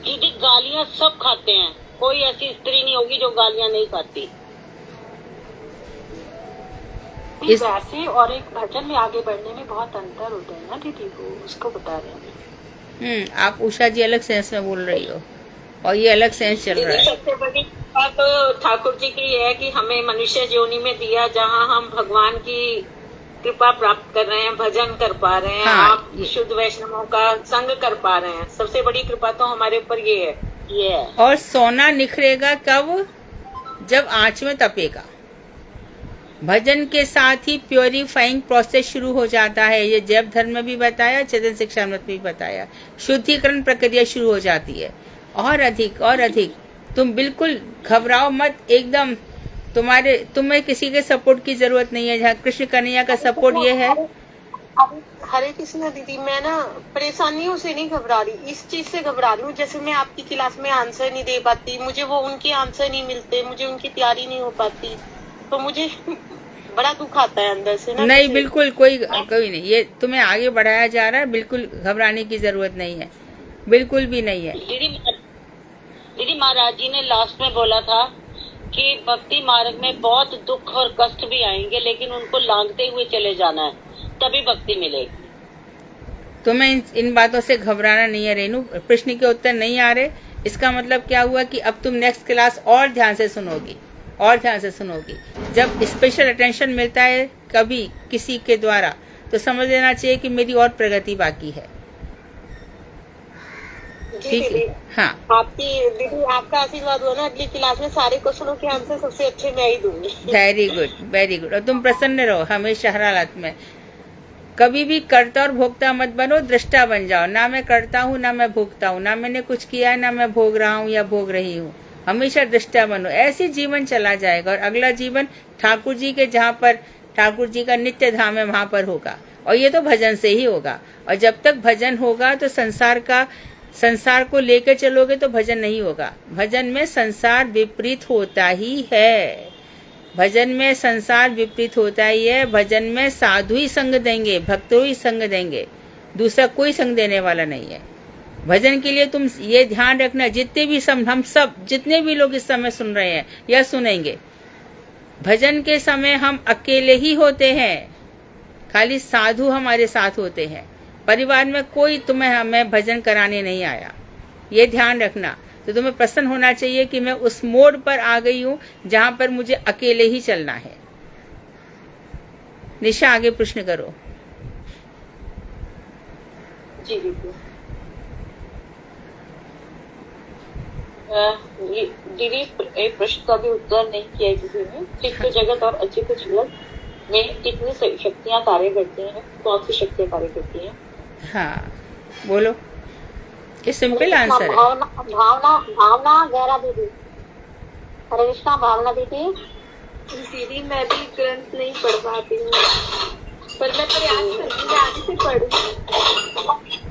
दीदी गालियाँ सब खाते हैं, कोई ऐसी स्त्री नहीं होगी जो गालियाँ नहीं खाती। वैसे और एक भजन में आगे बढ़ने में बहुत अंतर होता है ना दीदी, वो उसको बता रहे हैं। आप उषा जी अलग सेंस में बोल रही हो और ये अलग सेंस चल रहा है। सबसे बड़ी बात तो ठाकुर जी की है कि हमें मनुष्य योनि में दिया, जहाँ हम भगवान की कृपा प्राप्त कर रहे हैं, भजन कर पा रहे हैं। हाँ, आप शुद्ध वैष्णवों का संग कर पा रहे हैं। सबसे बड़ी कृपा तो हमारे ऊपर ये है। और सोना निखरेगा कब? जब आंच में तपेगा। भजन के साथ ही प्योरीफाइंग प्रोसेस शुरू हो जाता है। ये जैव धर्म में भी बताया, चेतन शिक्षामृत में भी बताया। शुद्धिकरण प्रक्रिया शुरू हो जाती है। और अधिक तुम बिल्कुल घबराओ मत, एकदम तुम्हें किसी के सपोर्ट की जरूरत नहीं है। जहाँ कृष्ण कन्हैया का सपोर्ट ये है। हरे कृष्णा दीदी, मैं ना परेशानियों से नहीं घबरा रही, इस चीज से घबरा रही हूँ। जैसे मैं आपकी क्लास में आंसर नहीं दे पाती, मुझे वो उनके आंसर नहीं मिलते, मुझे उनकी तैयारी नहीं हो पाती, तो मुझे बड़ा दुख आता है अंदर से ना। नहीं, बिल्कुल कोई नहीं, ये तुम्हें आगे बढ़ाया जा रहा है। बिल्कुल घबराने की जरूरत नहीं है, बिल्कुल भी नहीं है। दीदी महाराज जी ने लास्ट में बोला था कि भक्ति मार्ग में बहुत दुख और कष्ट भी आएंगे, लेकिन उनको लांघते हुए चले जाना है, तभी भक्ति मिलेगी। तुम्हें इन बातों से घबराना नहीं है रेणु। प्रश्न के उत्तर नहीं आ रहे, इसका मतलब क्या हुआ कि अब तुम नेक्स्ट क्लास और ध्यान से सुनोगी। जब स्पेशल अटेंशन मिलता है कभी किसी के द्वारा, तो समझ लेना चाहिए कि मेरी और प्रगति बाकी है। ठीक है, हाँ। आपकी दीदी, आपका आशीर्वाद हो ना, अगली क्लास में सारे क्वेश्चनों के आंसर सबसे अच्छे मैं ही दूंगी। Very good. और तुम प्रसन्न रहो हमेशा हर हालत में। कभी भी कर्ता और भोक्ता मत बनो, दृष्टा बन जाओ। ना मैं करता हूँ, ना मैं भोगता हूँ, ना मैंने कुछ किया है, ना मैं भोग रहा हूँ या भोग रही हूँ। हमेशा दृष्टा बनो, ऐसे जीवन चला जाएगा। और अगला जीवन ठाकुर जी के, जहाँ पर ठाकुर जी का नित्य धाम है, वहां पर होगा। और ये तो भजन से ही होगा। और जब तक भजन होगा तो संसार को लेकर चलोगे तो भजन नहीं होगा। भजन में संसार विपरीत होता ही है। भजन में संसार विपरीत होता ही है। भजन में साधु ही संग देंगे, भक्त ही संग देंगे, दूसरा कोई संग देने वाला नहीं है। भजन के लिए तुम ये ध्यान रखना, जितने भी लोग इस समय सुन रहे हैं या सुनेंगे, भजन के समय हम अकेले ही होते हैं, खाली साधु हमारे साथ होते हैं। परिवार में कोई हमें भजन कराने नहीं आया, ये ध्यान रखना। तो तुम्हें प्रसन्न होना चाहिए कि मैं उस मोड़ पर आ गई हूँ जहां पर मुझे अकेले ही चलना है। निशा आगे प्रश्न करो। जी दीदी। दीदी एक प्रश्न का भी उत्तर नहीं किया है किसी ने। चित्त जगत और अचित्त जगत में कितनी शक्तियां कार्य करती हैं, कौन सी शक्तियां कार्य करती हैं? हाँ बोलो, ये सिंपल आंसर है। भावना भावना भावना गहरा दीदी। हरे कृष्णा भावना दीदी। दीदी मैं भी ग्रंथ नहीं पढ़ पाती हूँ, पर मैं प्रयास करूँगी आगे से पढ़ूंगी।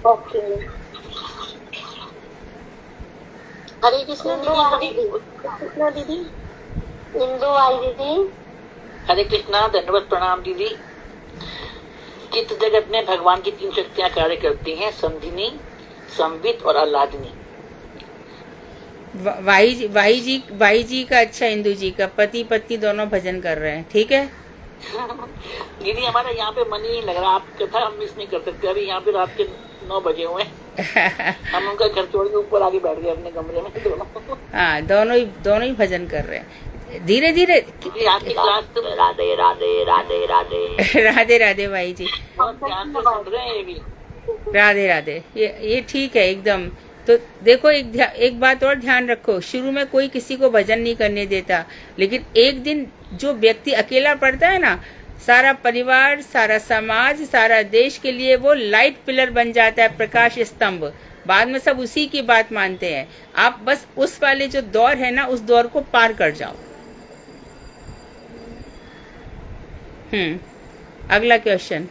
ओके। हरे कृष्णा दीदी। इंदु आई दीदी। हरे कृष्णा, धन्यवाद, प्रणाम दीदी। चित्त जगत में भगवान की 3 शक्तियां कार्य करती हैं, संधिनी, संवित और आह्लादनी। भाई जी का अच्छा, इंदु जी का पति पत्नी दोनों भजन कर रहे हैं, ठीक है। दीदी हमारा यहाँ पे मन ही नहीं लग रहा, आप कथा हम मिस नहीं कर सकते। अभी यहाँ पे रात के 9 बजे हुए हम उनका घर छोड़ के ऊपर आगे बैठ गए अपने कमरे में दोनों। हाँ दोनों ही भजन कर रहे हैं धीरे धीरे। आपकी क्लास तो राधे राधे राधे राधे राधे राधे भाई जी, बहुत ध्यान से सुन रहे हैं ये भी। राधे राधे। ये ठीक है एकदम। तो देखो एक बात और ध्यान रखो, शुरू में कोई किसी को भजन नहीं करने देता, लेकिन एक दिन जो व्यक्ति अकेला पड़ता है ना, सारा परिवार, सारा समाज, सारा देश के लिए वो लाइट पिलर बन जाता है, प्रकाश स्तंभ। बाद में सब उसी की बात मानते हैं। आप बस उस वाले जो दौर है ना, उस दौर को पार कर जाओ। अगला क्वेश्चन।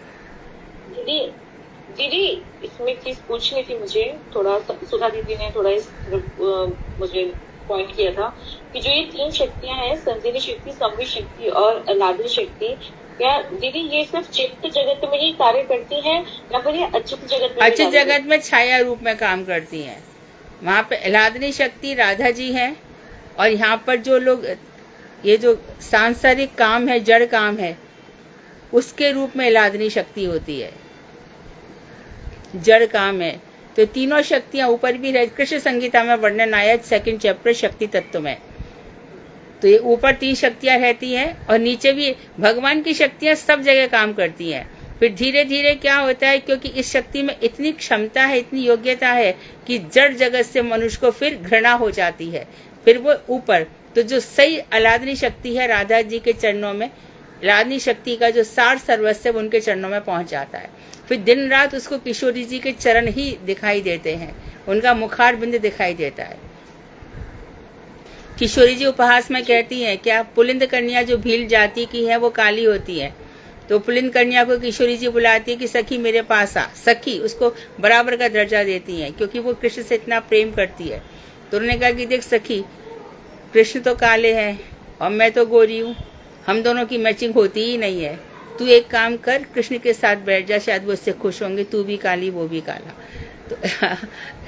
दीदी इसमें एक चीज पूछनी थी मुझे, थोड़ा सुधा दीदी ने थोड़ा मुझे पॉइंट किया था कि जो ये 3 शक्तियां हैं, संजीवनी शक्ति, संवित शक्ति और आह्लादनी शक्ति, क्या दीदी ये सिर्फ चित्त जगत में ही कार्य करती हैं या फिर ये अचित्त जगत में? अचित्त जगत में छाया रूप में काम करती हैं। वहाँ पे आह्लादनी शक्ति राधा जी हैं, और यहाँ पर जो लोग ये जो सांसारिक काम है, जड़ काम है, उसके रूप में आह्लादनी शक्ति होती है। जड़ काम है तो तीनों शक्तियां ऊपर भी रह। कृष्ण संगीता में वर्णन आया 2nd चैप्टर शक्ति तत्व में। तो ये ऊपर 3 शक्तियां रहती हैं और नीचे भी भगवान की शक्तियां सब जगह काम करती हैं। फिर धीरे धीरे क्या होता है, क्योंकि इस शक्ति में इतनी क्षमता है, इतनी योग्यता है कि जड़ जगत से मनुष्य को फिर घृणा हो जाती है। फिर वो ऊपर तो जो सही आह्लादनी शक्ति है राधा जी के चरणों में, आह्लादनी शक्ति का जो सार सर्वस्व उनके चरणों में पहुंच जाता है। फिर दिन रात उसको किशोरी जी के चरण ही दिखाई देते हैं, उनका मुखार बिंद दिखाई देता है। किशोरी जी उपहास में कहती हैं, क्या पुलिंद कन्या जो भील जाति की है वो काली होती है, तो पुलिंद कन्या को किशोरी जी बुलाती है कि सखी मेरे पास आ। सखी उसको बराबर का दर्जा देती है, क्योंकि वो कृष्ण से इतना प्रेम करती है। तो उन्होंने कहा कि देख सखी, कृष्ण तो काले हैं और मैं तो गोरी हूँ, हम दोनों की मैचिंग होती ही नहीं है। तू एक काम कर, कृष्ण के साथ बैठ जा, शायद वो इससे खुश होंगे, तू भी काली वो भी काला। तो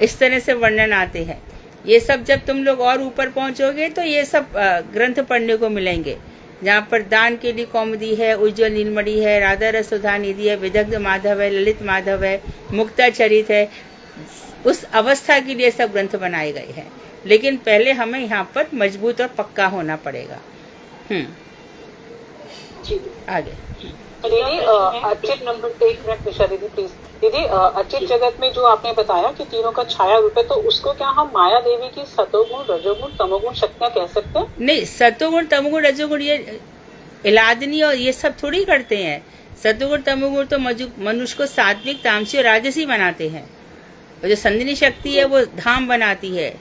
इस तरह से वर्णन आते हैं। ये सब जब तुम लोग और ऊपर पहुंचोगे तो ये सब ग्रंथ पढ़ने को मिलेंगे, जहाँ पर दान के लिए कौमुदी है, उज्ज्वल नीलमणि है, राधा रस सुधा निधि है, विदग्ध माधव है, ललित माधव है, मुक्ता चरित है। उस अवस्था के लिए सब ग्रंथ बनाए गए हैं, लेकिन पहले हमें यहाँ पर मजबूत और पक्का होना पड़ेगा। आगे दीदी अचित नंबर 1 मिनट निशा दीदी प्लीज। दीदी अचित जगत में जो आपने बताया कि तीनों का छाया रूप है, तो उसको क्या हम माया देवी की सतोगुण, रजोगुण, तमोगुण शक्तियां कह सकते हैं? नहीं, सतोगुण तमोगुण रजोगुण ये आह्लादनी और ये सब थोड़ी करते हैं। सतोगुण तमोगुण तो मनुष्य को सात्विक, तामसी और राजसी बनाते हैं। और जो संधिनी शक्ति है वो धाम बनाती है।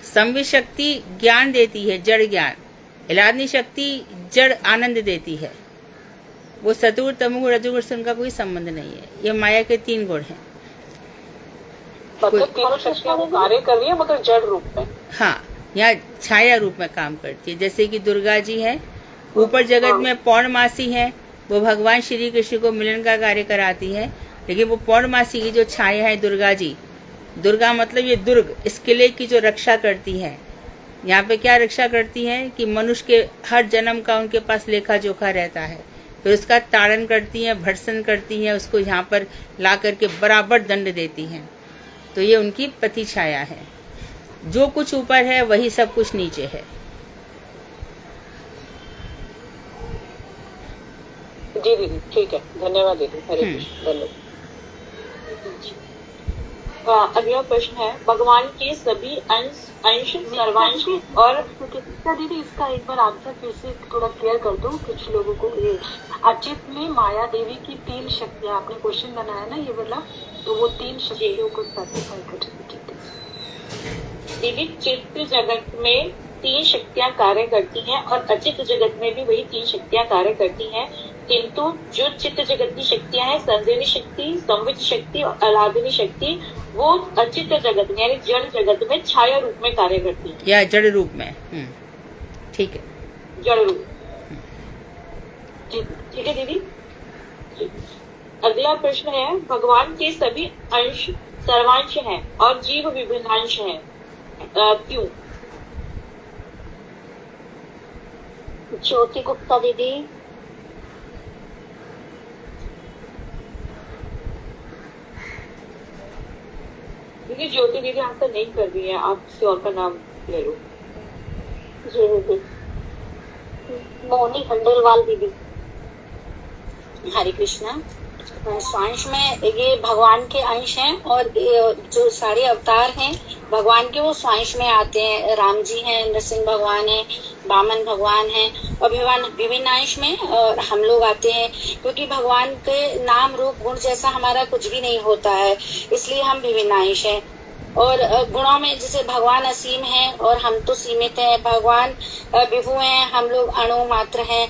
संवित शक्ति ज्ञान देती है, जड़ ज्ञान। आह्लादनी शक्ति जड़ आनंद देती है। वो सतोगुण तमोगुण रजोगुण से उनका कोई संबंध नहीं है। ये माया के 3 गुण हैं। मतलब तीनों शक्तियां वो कार्य कर रही है मगर जड़ रूप में। हाँ, यहाँ छाया रूप में काम करती है। जैसे कि दुर्गा जी हैं, ऊपर जगत में पौर्णमासी हैं, वो भगवान श्री कृष्ण को मिलन का कार्य कराती है। लेकिन वो पौर्णमासी की जो छाया है दुर्गा जी, दुर्गा मतलब ये दुर्ग, इस किले की जो रक्षा करती है। यहाँ पे क्या रक्षा करती है कि मनुष्य के हर जन्म का उनके पास लेखा जोखा रहता है, फिर उसका ताड़न करती हैं, भर्त्सन करती हैं, उसको यहाँ पर ला करके बराबर दंड देती हैं। तो ये उनकी पति छाया है। जो कुछ ऊपर है वही सब कुछ नीचे है। जी दीदी, ठीक है, धन्यवाद दीदी। हरे कृष्ण, धन्यवाद। अगला प्रश्न है, भगवान के सभी अंश सर्वांश और दीदी इसका एक बार आंसर फिर से थोड़ा क्लियर कर दो कुछ लोगों को। ये अचित में माया देवी की 3 शक्तियां, आपने क्वेश्चन बनाया ना ये वाला, तो वो 3 शक्तियों को स्पेसिफाई कर दीजिए। दीदी चित्त जगत में 3 शक्तियां कार्य करती हैं और अचित जगत में भी वही 3 शक्तियां कार्य करती हैं, किंतु जो चित्त जगत की शक्तियां हैं, संजीवनी शक्ति, संवित शक्ति और आह्लादिनी शक्ति, वो अचित जगत में यानी जड़ जगत में छाया रूप में कार्य करती है, या जड़ रूप में। ठीक है, जड़ रूप। ठीक है दीदी। अगला प्रश्न है, भगवान के सभी अंश सर्वांश हैं और जीव विभिन्नांश हैं, क्यों? ज्योति गुप्ता दीदी। दीदी ज्योति दीदी आंसर नहीं कर रही है, आप किसी और का नाम ले लो। जी दीदी। मोनी खंडेलवाल दीदी। हरे कृष्णा। स्वांश में ये भगवान के अंश हैं और जो सारे अवतार हैं भगवान के वो स्वांश में आते हैं। राम जी हैं, नरसिंह भगवान हैं, वामन भगवान हैं और विभिन्न अंश में और हम लोग आते हैं, क्योंकि भगवान के नाम रूप गुण जैसा हमारा कुछ भी नहीं होता है, इसलिए हम विभिन्न अंश हैं। और गुणों में जैसे भगवान असीम हैं और हम तो सीमित हैं, भगवान विभु हैं, हम लोग अणु मात्र हैं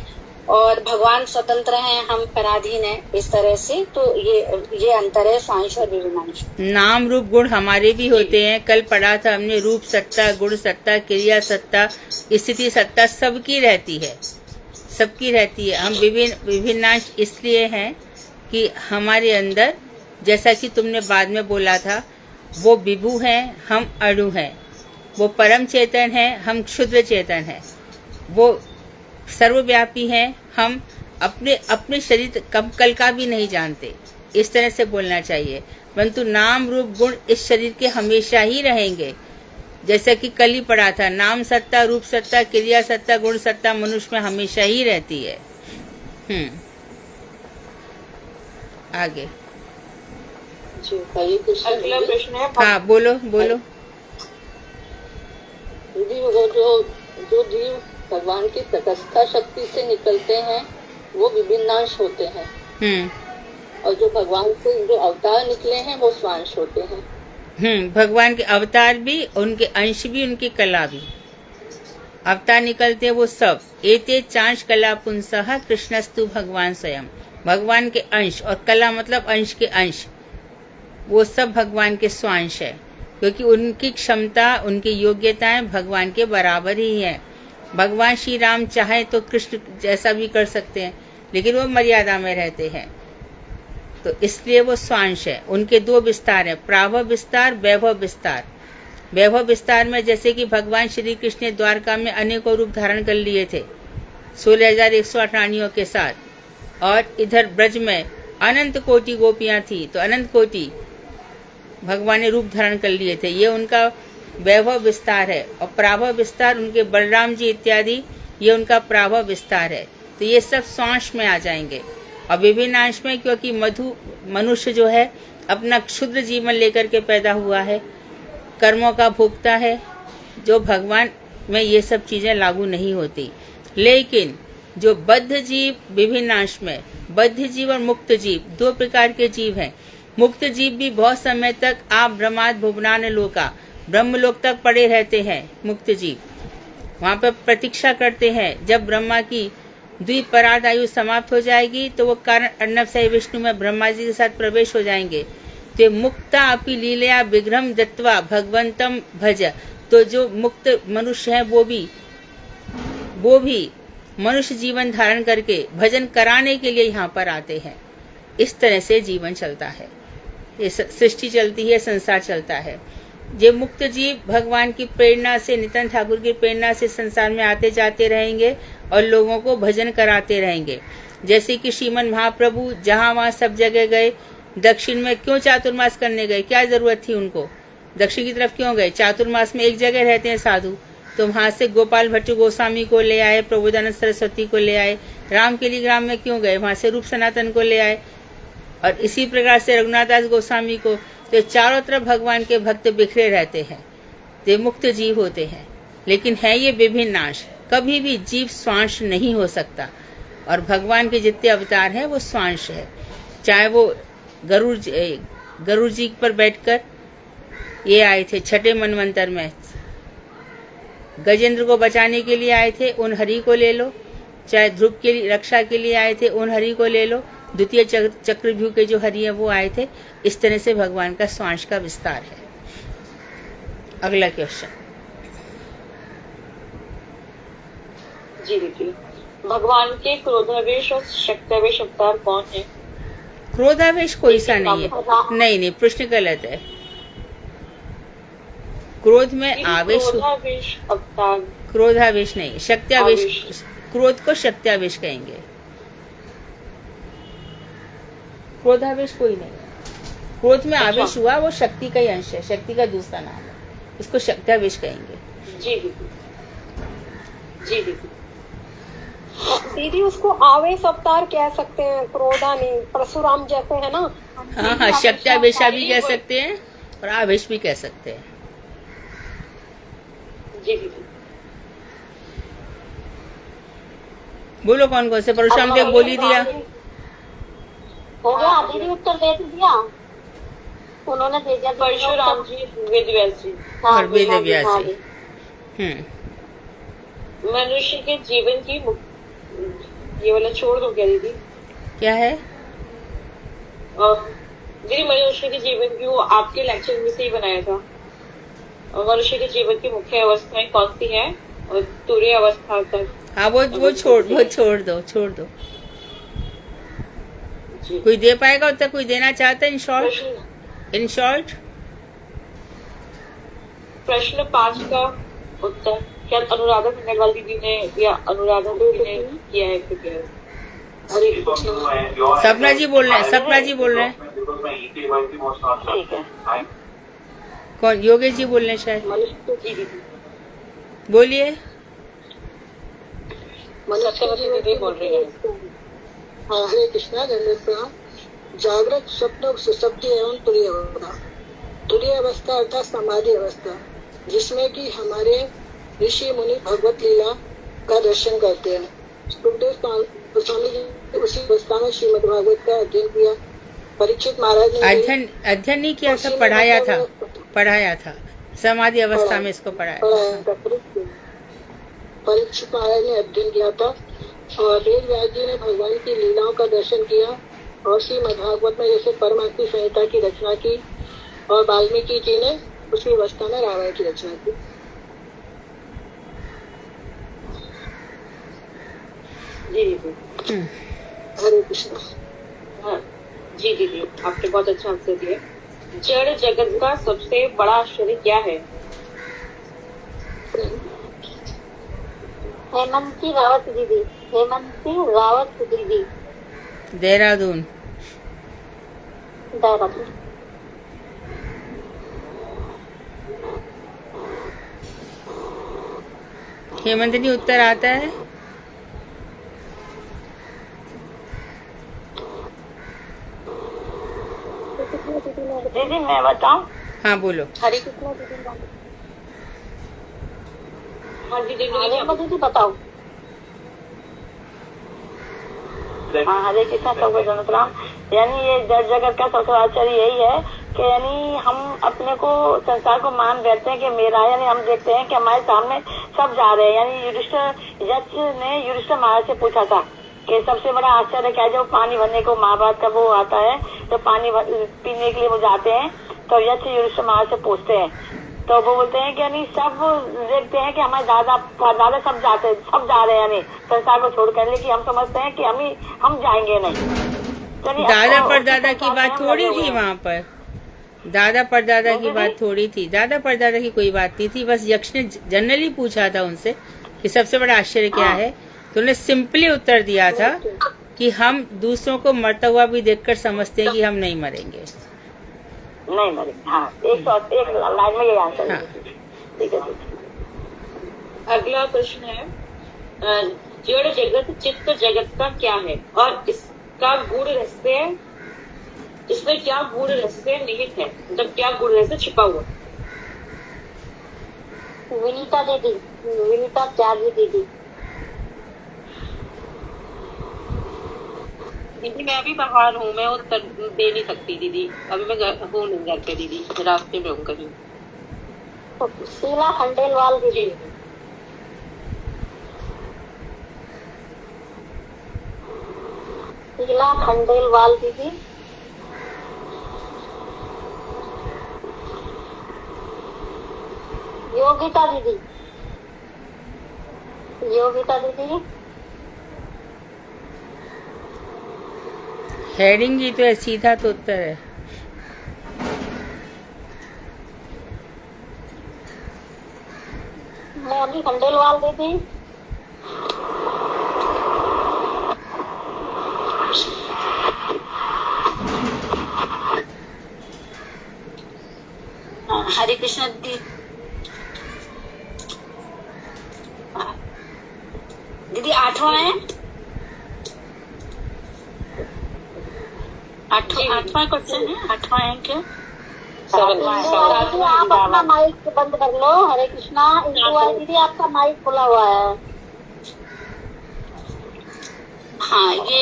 और भगवान स्वतंत्र हैं, हम पराधीन हैं। इस तरह से तो ये अंतर है स्वांश और विभिन्नांश। नाम रूप गुण हमारे भी होते हैं। कल पढ़ा था हमने, रूप सत्ता, गुण सत्ता, क्रिया सत्ता, स्थिति सत्ता सबकी रहती है, सबकी रहती है। हम विभिन्नांश इसलिए हैं कि हमारे अंदर, जैसा कि तुमने बाद में बोला था, वो विभु हैं, हम अणु हैं। वो परम चेतन है, हम क्षुद्र चेतन हैं। वो सर्वव्यापी हैं, हम अपने शरीर कल का भी नहीं जानते। इस तरह से बोलना चाहिए। परंतु नाम रूप गुण इस शरीर के हमेशा ही रहेंगे। जैसा कि कल ही पढ़ा था, नाम सत्ता, रूप सत्ता, क्रिया सत्ता, गुण सत्ता मनुष्य में हमेशा ही रहती है। आगे अगला प्रश्न है, हाँ बोलो। दीदी वो जो जीव भगवान की तटस्था शक्ति से निकलते हैं वो विभिन्नांश होते हैं, और जो भगवान से जो अवतार निकले हैं वो स्वांश होते हैं। भगवान के अवतार भी, उनके अंश भी, उनकी कला भी। अवतार निकलते हैं वो सब। एते चांश कला पुंसः कृष्णस्तु भगवान स्वयं। भगवान के अंश, और कला मतलब अंश के अंश, वो सब भगवान के स्वांश है, क्योंकि उनकी क्षमता, उनकी योग्यताएं भगवान के बराबर ही है। भगवान श्री राम चाहे तो कृष्ण जैसा भी कर सकते हैं, लेकिन वो मर्यादा में रहते हैं, तो इसलिए वो स्वांश है। उनके 2 विस्तार हैं, प्राभव विस्तार, वैभव विस्तार। वैभव विस्तार में जैसे कि भगवान श्री कृष्ण ने द्वारका में अनेकों रूप धारण कर लिए थे 16,108 रानियों के साथ, और इधर ब्रज में अनंत कोटि गोपियां थी, तो अनंत कोटि भगवान ने रूप धारण कर लिए थे। ये उनका वैभव विस्तार है। और प्राभव विस्तार उनके बलराम जी इत्यादि, ये उनका प्राभव विस्तार है। तो ये सब स्वांश में आ जाएंगे। और विभिन्नांश में, क्योंकि मनुष्य जो है अपना क्षुद्र जीवन लेकर के पैदा हुआ है, कर्मों का भोगता है, जो भगवान में ये सब चीजें लागू नहीं होती। लेकिन जो बद्ध जीव, विभिन्नांश में बद्ध जीव और मुक्त जीव 2 प्रकार के जीव हैं। मुक्त जीव भी बहुत समय तक आप ब्रह्माद भुवनान लोका, ब्रह्मलोक तक पड़े रहते हैं। मुक्त जीव वहाँ पर प्रतीक्षा करते हैं, जब ब्रह्मा की द्विपरार्ध आयु समाप्त हो जाएगी तो वो कारण अर्णव सह विष्णु में ब्रह्मा जी के साथ प्रवेश हो जाएंगे। तो मुक्ता अपि लीलया विग्रहम दत्वा भगवंतम भज। तो जो मुक्त मनुष्य है वो भी मनुष्य जीवन धारण करके भजन कराने के लिए यहाँ पर आते हैं। इस तरह से जीवन चलता है, ये सृष्टि चलती है, संसार चलता है। ये मुक्त जीव भगवान की प्रेरणा से, नित्यानंद ठाकुर की प्रेरणा से संसार में आते जाते रहेंगे और लोगों को भजन कराते रहेंगे। जैसे कि श्रीमन महाप्रभु जहाँ वहाँ सब जगह गए। दक्षिण में क्यों चातुर्मास करने गए, क्या जरूरत थी उनको? दक्षिण की तरफ क्यों गए? चातुर्मास में एक जगह रहते हैं साधु, तो वहां से गोपाल भट्ट गोस्वामी को ले आए, प्रबोधानंद सरस्वती को ले आए। राम केली ग्राम में क्यों गए? वहां से रूप सनातन को ले आए, और इसी प्रकार से रघुनाथ दास गोस्वामी को। तो चारों तरफ भगवान के भक्त बिखरे रहते हैं, ये मुक्त जीव होते हैं, लेकिन है ये विभिन्न अंश। कभी भी जीव स्वांश नहीं हो सकता, और भगवान के जितने अवतार हैं वो स्वांश है। चाहे वो गरुड़ जी पर बैठकर ये आए थे छठे मनवंतर में, गजेंद्र को बचाने के लिए आए थे, उन हरि को ले लो। चाहे ध्रुव के लिए रक्षा के लिए आए थे, उन हरि को ले लो। द्वितीय चक्रव्यूह के जो हरि है वो आए थे। इस तरह से भगवान का स्वांश का विस्तार है। अगला क्वेश्चन। जी दीदी, भगवान के क्रोधावेश और शक्त्यावेश अवतार कौन है? क्रोधावेश कोई सा नहीं है। नहीं, प्रश्न गलत है। क्रोध में आवेश, अवतार क्रोधावेश नहीं, शक्त्यावेश। क्रोध को शक्त्यावेश कहेंगे, क्रोधावेश कोई नहीं है। क्रोध में आवेश हुआ वो शक्ति का ही अंश है, शक्ति का दूसरा नाम है, इसको शक्त्यावेश कहेंगे। जी दीदी, जी दीदी। दीदी उसको आवेश अवतार कह सकते हैं, क्रोधा नहीं। परशुराम जैसे है ना। हाँ, शक्त्यावेशा भी कह सकते हैं और आवेश भी कह सकते हैं। जी दीदी। बोलो कौन कौन से? परशुराम देव बोल ही दिया। हो गया दीदी, उत्तर दे दिया उन्होंने, दे दिया। परशुराम जी, वेद व्यास जी और वेद व्यास जी। मनुष्य के जीवन की ये वाला छोड़ दो क्या दीदी? क्या है दीदी? मनुष्य के जीवन की, वो आपके लेक्चर में से ही बनाया था। मनुष्य के जीवन की मुख्य अवस्थाएं कौन सी है? और तुरीय अवस्था तक। हाँ, वो छोड़ दो। कोई दे पाएगा उत्तर? कोई देना चाहता है? इन शॉर्ट प्रश्न 5 का उत्तर क्या अनुराधा खंडेलवाल दीदी ने या अनुराधा दीदी ने किया है? सपना जी बोल रहे हैं। ठीक है। कौन? योगेश जी बोल रहे हैं शायद। बोलिए। सत्यवती दीदी बोल रही है। हाँ, हरे कृष्णा। जागृत, स्वप्न, सुषुप्ति एवं तुरीय अवस्था। तुरीय अवस्था अर्थात समाधि अवस्था, जिसमें कि हमारे ऋषि मुनि भगवत लीला का दर्शन करते हैं। सुखदेव गोस्वामी जी उसी अवस्था में श्रीमद् भागवत का अध्ययन किया। परीक्षित महाराज ने अध्ययन नहीं किया था, पढ़ाया था। समाधि अवस्था में इसको पढ़ाया। परीक्षित महाराज ने अध्ययन किया था, और वेद व्यास जी ने भगवान की लीलाओं का दर्शन किया, और श्रीमद्भागवत में जैसे परमार्थी संहिता की रचना की, और वाल्मीकि जी ने उसी अवस्था में रामायण की रचना की। जी दीदी। हरे कृष्ण। हाँ जी दीदी, आपने बहुत अच्छा आंसर दिया। जड़ जगत का सबसे बड़ा आश्चर्य क्या है? हेमंती रावत दीदी। देहरादून। हेमंत जी उत्तर आता है? दीदी मैं बताऊं? हाँ बोलो। हरे कृष्णा दीदी। हाँ जी दीदी बताओ। हाँ, हरे कृष्णा सबको जनतराम। यानी ये जड़ जगत का सबसे आश्चर्य यही है कि यानी हम अपने को संसार को मान बैठते हैं कि मेरा, यानी हम देखते हैं कि हमारे सामने सब जा रहे हैं। यानी यक्ष ने युधिष्ठिर महाराज से पूछा था कि सबसे बड़ा आश्चर्य क्या है? जब पानी भरने को महाभारत का वो आता है, तो पानी पीने के लिए वो जाते हैं, तो यक्ष युधिष्ठिर महाराज से पूछते हैं, तो वो बोलते हैं कि यानी सब देखते हैं कि हमारे दादा सब जा रहे हैं, यानी संसार को छोड़कर, लेकिन हम समझते हैं कि हम जाएंगे नहीं। दादा परदादा की बात थोड़ी थी वहाँ पर। दादा परदादा की बात थोड़ी थी। दादा परदादा की कोई बात नहीं थी। बस यक्ष ने जनरली पूछा था उनसे कि सबसे बड़ा आश्चर्य क्या है, तो उन्होंने सिंपली उत्तर दिया था कि हम दूसरों को मरता हुआ भी देखकर समझते हैं कि हम नहीं मरेंगे। नहीं मरेंगे। हाँ, एक लाइन में ये आंसर है। ठीक है। अगला प्रश्न है जड़ जगत चित्त जगत का क्या है और इसका गूढ़ रहस्य, इसमें क्या गूढ़ रहस्य निहित है, मतलब क्या गूढ़ रहस्य छिपा हुआ? विनीता दीदी, विनीता त्यागी दीदी। दीदी मैं अभी बाहर हूँ, मैं उत्तर दे नहीं सकती दीदी, अभी मैं हूँ नहीं घर पे दीदी, रास्ते में हूँ कहीं। शीला खंडेलवाल दीदी। शीला खंडेलवाल दीदी। योगिता दीदी, योगिता दीदी। हेडिंग ही तो है, सीधा तो उत्तर है। मोनी खंडेलवाल दीदी। हरे कृष्ण दीदी 8वां है, 8वां क्वेश्चन है, 8वां है क्या? आप अपना माइक बंद कर लो। हरे कृष्णा। दीदी आपका माइक खुला हुआ है। हाँ, ये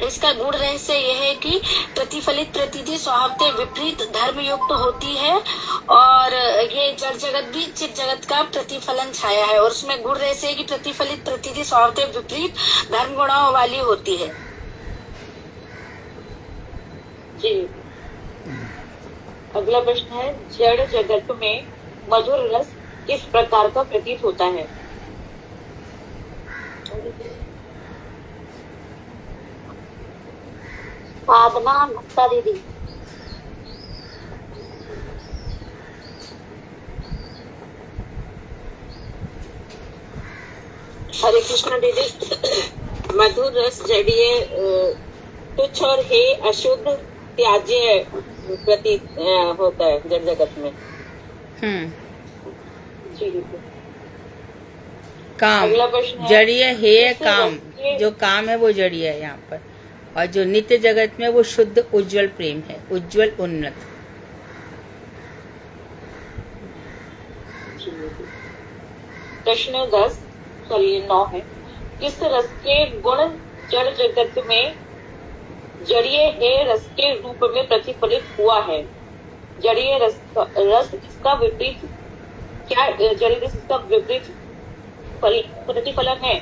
इसका गूढ़ रहस्य यह है कि प्रतिफलित प्रतिनिधि स्वभावतः विपरीत धर्म युक्त होती है और ये जड़ जगत भी चित जगत का प्रतिफलन छाया है और उसमें गूढ़ रहस्य है कि प्रतिफलित प्रतिनिधि स्वभावतः विपरीत धर्म गुणों वाली होती है। जी। अगला प्रश्न है जड़ जगत में मधुर रस किस प्रकार का प्रतीत होता है? साधना गुप्ता दीदी। हरे कृष्ण दीदी। मधुर रस जड़ीय तुच्छ और हे अशुद्ध त्याज्य प्रतीत होता है जड़ जगत में। जी। काम अगला प्रश्न है जड़ीय है, काम जो काम है वो जड़ीय है यहाँ पर, और जो नित्य जगत में वो शुद्ध उज्जवल प्रेम है, उज्जवल उन्नत। प्रश्न 10 सॉरी 9 है किस रस के गुण जड़ जगत में जड़ीय है रस के रूप में प्रतिफलित हुआ है? जड़ीय रस इसका विपरीत क्या? जड़ीय रस इसका विपरीत प्रतिफलन है?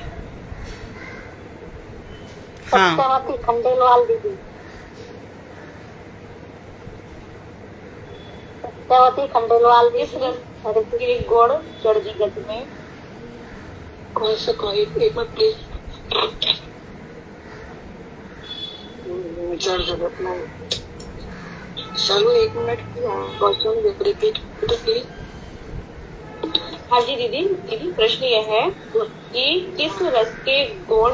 सत्यवती खंडेलवाल दीदी। सत्यवती खंडेलवाल दीदी। रस के गुण जड़ जगत में कौन सा एक बार प्लीज। जड़ जगत में चलो 1 मिनट क्वेश्चन रिपीट प्लीज। हाँ जी दीदी प्रश्न यह है कि किस रस के गुण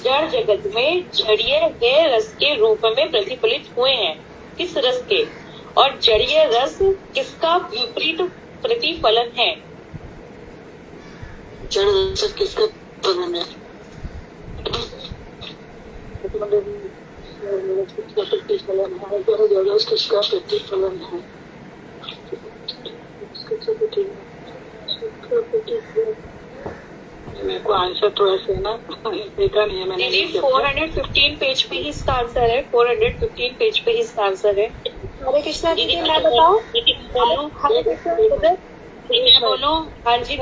जड़ जगत में जड़ीय है रस के रूप में प्रतिफलित हुए हैं? किस रस के? और जड़ीय रस किसका विपरीत प्रतिफलन है? जड़ रस किसका फलन है? किसका प्रतिफलन है? मेरे को आंसर तो ऐसे ना देखा नहीं है मैंने। दीदी 415 पेज पे ही इसका आंसर है, 415 पेज पे ही इसका आंसर है। हरे कृष्णा दीदी मैं बताऊं? बोलो। हरे कृष्णा दीदी मैं बोलो। हाँ जी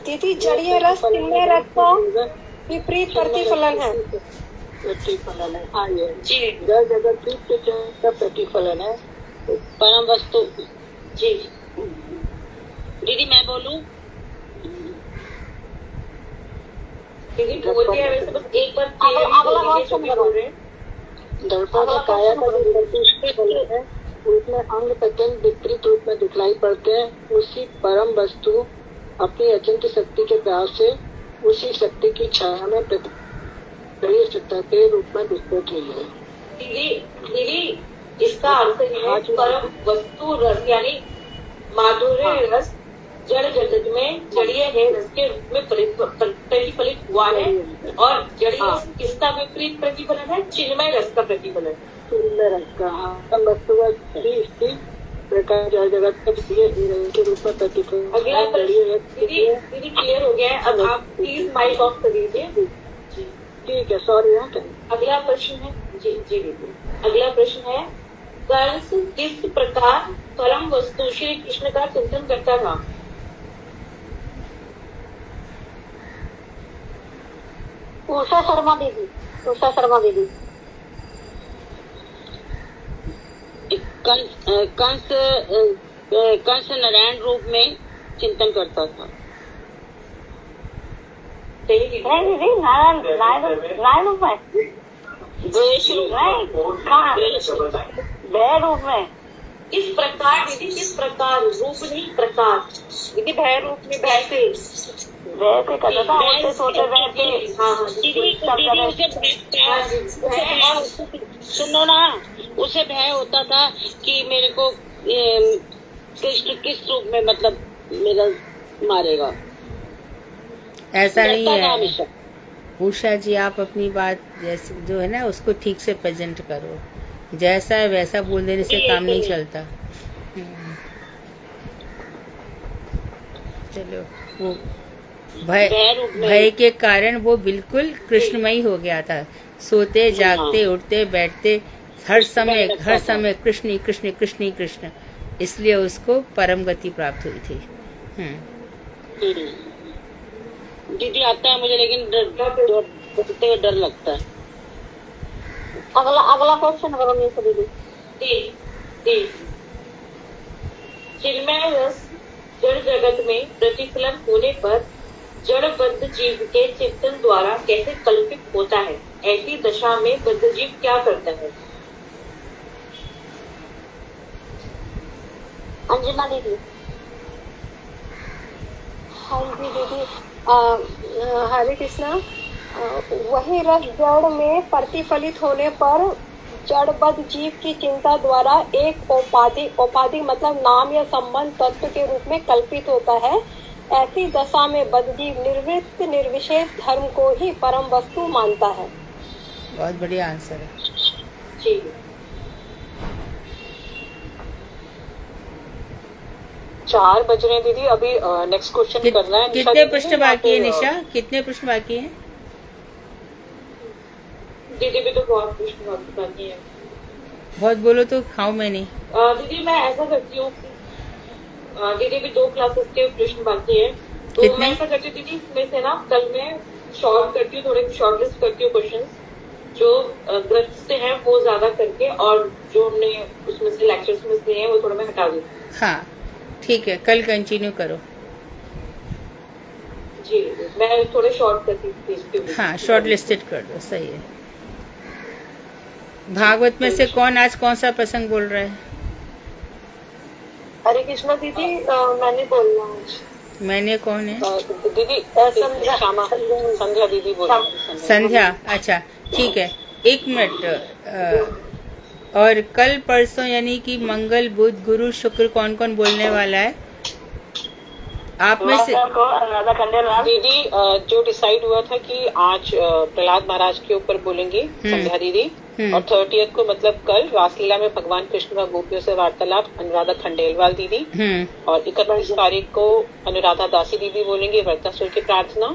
दीदी जड़ीय रस किन्नय रस का विपरीत प्रतिफलन है। प्रतिफलन है। हाँ ये जी जड़ जगत का प्रतिफलन है परम वस्तु। जी दीदी मैं बोलूं? दीदी बोलते हैं वैसे बस एक बार अगला क्वेश्चन बोल रहे हैं। दर्पण का काया का जो प्रतिफलन है उसमें अंग प्रत्यंग विपरीत रूप में दिखलाई पड़ते हैं। उसी परम वस्तु अपनी अचिंत्य शक्ति के प्रयास से उसी शक्ति की छाया में सत्ता के रूप में विस्तृत हुई है। दीदी इसका अर्थ है परम वस्तु रस यानी माधुर्य रस जड़ जगत में जड़ीय है रस के रूप में प्रतिफलित हुआ है, और जड़ीय रस किसका विपरीत प्रतिफलन है? चिन्मय रस का प्रतिफलन। चिन्मय रस का प्रकार जड़ जगत के रूप में प्रतिफलन। अगला प्रश्न दीदी क्लियर हो गया है, अब आप प्लीज माइक ऑफ कर दीजिए। ठीक है, सॉरी। अगला प्रश्न है जी दीदी, अगला प्रश्न है कंस किस प्रकार परम वस्तु श्री कृष्ण का चिंतन करता था? उषा शर्मा दीदी। कंस नारायण रूप में चिंतन करता था। नहीं दीदी, नारायण रूप में, द्वेष रूप भय रूप में। किस प्रकार दीदी, किस प्रकार? रूप नहीं, प्रकार। दीदी भय रूप में, भय से करता था, उससे सोते रहते। सुनो ना, उसे भय होता था कि मेरे को कृष्ण किस रूप में मतलब मेरा मारेगा। ऐसा नहीं है उषा जी, आप अपनी बात जैसे जो है ना उसको ठीक से प्रेजेंट करो। जैसा है वैसा बोल देने से काम नहीं चलता। चलो, वो भय के कारण वो बिल्कुल कृष्णमयी हो गया था। सोते जागते उठते बैठते हर समय कृष्ण कृष्ण कृष्ण कृष्ण, इसलिए उसको परम गति प्राप्त हुई थी। दीदी आता है मुझे, लेकिन डर लगता है। अगला क्वेश्चन करो दीदी। चिन्मय रस जड़ जगत में प्रतिफलन होने पर जड़बद्ध जीव के चिंतन द्वारा कैसे कल्पित होता है? ऐसी दशा में बद्ध जीव क्या करता है? अंजना दीदी। हाँ जी दीदी, हरे कृष्णा। वही रस जड़ में प्रतिफलित होने पर जड़बद्ध जीव की चिंता द्वारा एक औपाधिक मतलब नाम या संबंध तत्व के रूप में कल्पित होता है। ऐसी दशा में बद्ध जीव निर्वृत्त निर्विशेष धर्म को ही परम वस्तु मानता है। बहुत बढ़िया आंसर है। जी, 4 बज रहे हैं दीदी, अभी नेक्स्ट क्वेश्चन करना है। कितने प्रश्न बाकी है निशा? कितने प्रश्न बाकी हैं? दीदी भी तो बहुत प्रश्न बाकी है। बहुत बोलो तो खाओ मैंने। दीदी मैं ऐसा करती हूँ, दीदी भी 2 क्लासेस के प्रश्न बाकी है, तो मैं ऐसा करती हूँ दीदी, इसमें से ना कल मैं शॉर्ट करती हूँ, थोड़े शॉर्ट लिस्ट करती हूँ क्वेश्चन जो ग्रस्त हैं वो ज्यादा करके, और जो हमने उसमें से लेक्चर्स में से हैं वो थोड़ा मैं हटा दूँ। हाँ ठीक है, कल कंटिन्यू करो। जी, मैं थोड़े शॉर्ट करती हूँ। हाँ, शॉर्ट लिस्टेड कर दो, सही है। भागवत में से कौन आज कौन सा प्रसंग बोल रहा है? हरे कृष्णा दीदी, मैंने बोलना आज। मैंने कौन है? दीदी संध्या दीदी बोल रही है। संध्या, अच्छा ठीक है, 1 मिनट। और कल परसों यानी कि मंगल बुध गुरु शुक्र कौन कौन बोलने वाला है आप में से? दीदी जो डिसाइड हुआ था कि आज प्रहलाद महाराज के ऊपर बोलेंगी संध्या दीदी, और 30th को मतलब कल रासलीला में भगवान कृष्ण का गोपियों से वार्तालाप अनुराधा खंडेलवाल दीदी, और 31 तारीख को अनुराधा दासी दीदी बोलेंगे वर्तासुर की प्रार्थना,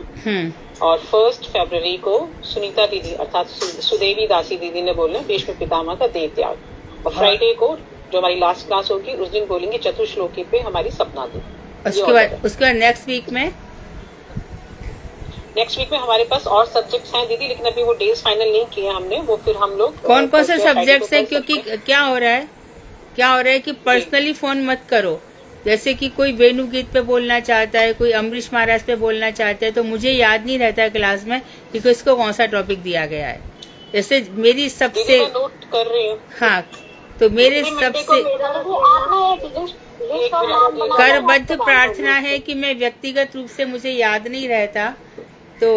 और 1 फरवरी को सुनीता दीदी अर्थात सुदेवी दासी दीदी ने बोलना भीष्म पितामह का देह त्याग, और फ्राइडे को जो हमारी लास्ट क्लास होगी उस दिन बोलेंगे चतुश्लोकी पे हमारी सपना दी। उसके बाद नेक्स्ट वीक में हमारे पास और सब्जेक्ट्स हैं दीदी, लेकिन अभी वो डेज फाइनल नहीं किए हमने, वो फिर हम लोग कौन कौन से सब्जेक्ट्स हैं, क्योंकि क्या हो रहा है कि पर्सनली फोन मत करो। जैसे कि कोई वेणु गीत पे बोलना चाहता है, कोई अम्बरीश महाराज पे बोलना चाहता है, तो मुझे याद नहीं रहता है क्लास में कि किसको कौन सा टॉपिक दिया गया है। जैसे मेरी सबसे नोट कर रही हूँ। हाँ, तो मेरे सबसे करबद्ध प्रार्थना है कि मैं व्यक्तिगत रूप से मुझे याद नहीं रहता, तो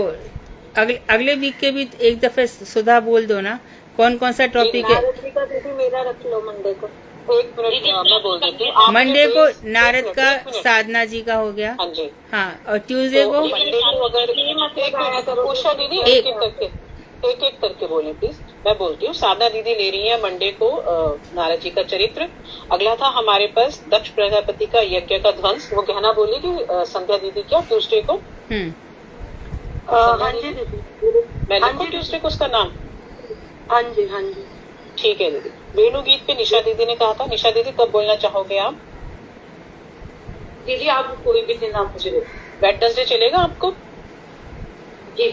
अगले वीक के भी एक दफे सुधा बोल दो ना, कौन कौन सा टॉपिक है? नारद जी का दीदी मेरा रख लो मंडे को। एक मिनट मैं बोल देती हूँ। मंडे को नारद का साधना जी का हो गया। हाँ जी। हाँ, और ट्यूसडे को मंडे को अगर उषा दीदी एक एक करके बोले प्लीज। मैं बोलती हूँ। साधना दीदी ले रही है मंडे को नारद जी का चरित्र। अगला था हमारे पास दक्ष प्रजापति का यज्ञ का ध्वंस, वो गहना बोलेगी संध्या दीदी क्या ट्यूसडे को? हाँ जी दीदी, मैं लिखूं ट्यूसडे को उसका नाम? हाँ जी हाँ जी ठीक है दीदी। वेणु गीत पे निशा दीदी ने कहा था। निशा दीदी कब बोलना चाहोगे आप? दीदी आप कोई भी दिन आप मुझे वेडनेसडे चलेगा आपको? जी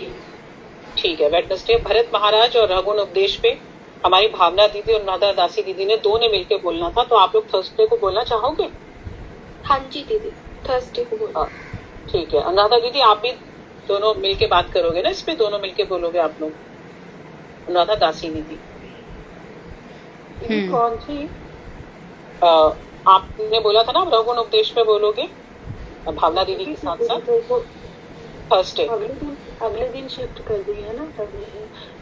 ठीक है। वेडनेसडे भरत महाराज और रघुन उपदेश पे हमारी भावना दीदी और नादा दासी दीदी ने दो ने मिलकर बोलना था, तो आप लोग थर्सडे को बोलना चाहोगे? हाँ जी दीदी, थर्सडे को बोलो। ठीक है। अनुराधा दीदी आप भी दोनों मिलके बात करोगे ना इसमें? दोनों मिलके बोलोगे आप लोग? अनुराधा दासी दीदी कौन सी? आपने बोला था ना रघुन उपदेश पे बोलोगे भावना दीदी के साथ साथ थर्सडे। अगले दिन शिफ्ट कर दी है ना।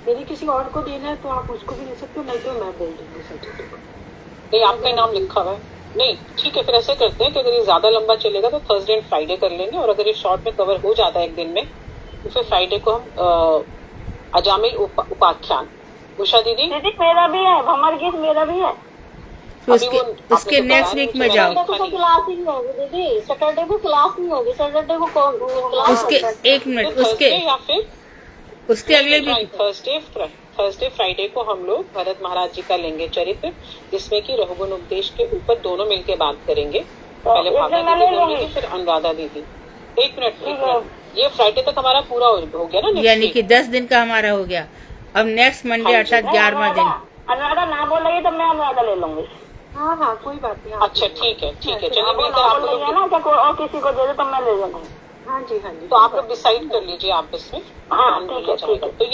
यदि किसी और को देना है तो आप उसको भी दे सकते हो, नहीं तो मैं बोल दूंगी सर्टिफिकेट। नहीं, आपका नाम लिखा हुआ है। नहीं ठीक है, फिर ऐसे करते हैं कि अगर ये ज्यादा लंबा चलेगा तो थर्सडे एंड फ्राइडे कर लेंगे, और अगर ये शॉर्ट में कवर हो जाता है एक दिन में तो फिर फ्राइडे को हम अजामिल उपाख्यान। उषा दीदी मेरा भी है, भमर गीत मेरा भी है। उसके नेक्स्ट वीक में जाओ। क्लास ही नहीं होगी दीदी, सैटरडे को क्लास नहीं होगी। सैटरडे को कौन क्लास? उसके एक मिनट, उसके या फिर उसके अगले वीक थर्सडे फ्राइडे को हम लोग भरत महाराज जी का लेंगे चरित्र, जिसमें कि रघुगुण उपदेश के ऊपर दोनों मिलके बात करेंगे। पहले भावना दीदी बोलेंगे, फिर अनुराधा दीदी। एक मिनट, ये फ्राइडे तक हमारा पूरा हो गया ना? यानी कि 10 दिन का हमारा हो गया। अब नेक्स्ट मंडे अर्थात 11वां दिन। अनुराधा ना बोलेगी तो मैं अनुराधा ले लूंगी। हाँ हाँ कोई बात नहीं। अच्छा ठीक है ठीक है। चलिए आप लोग और किसी को दे दो तो मैं ले लूंगी। हाँ जी हाँ जी। तो आप लोग डिसाइड कर लीजिए आपस में। हाँ ठीक है ठीक है। तो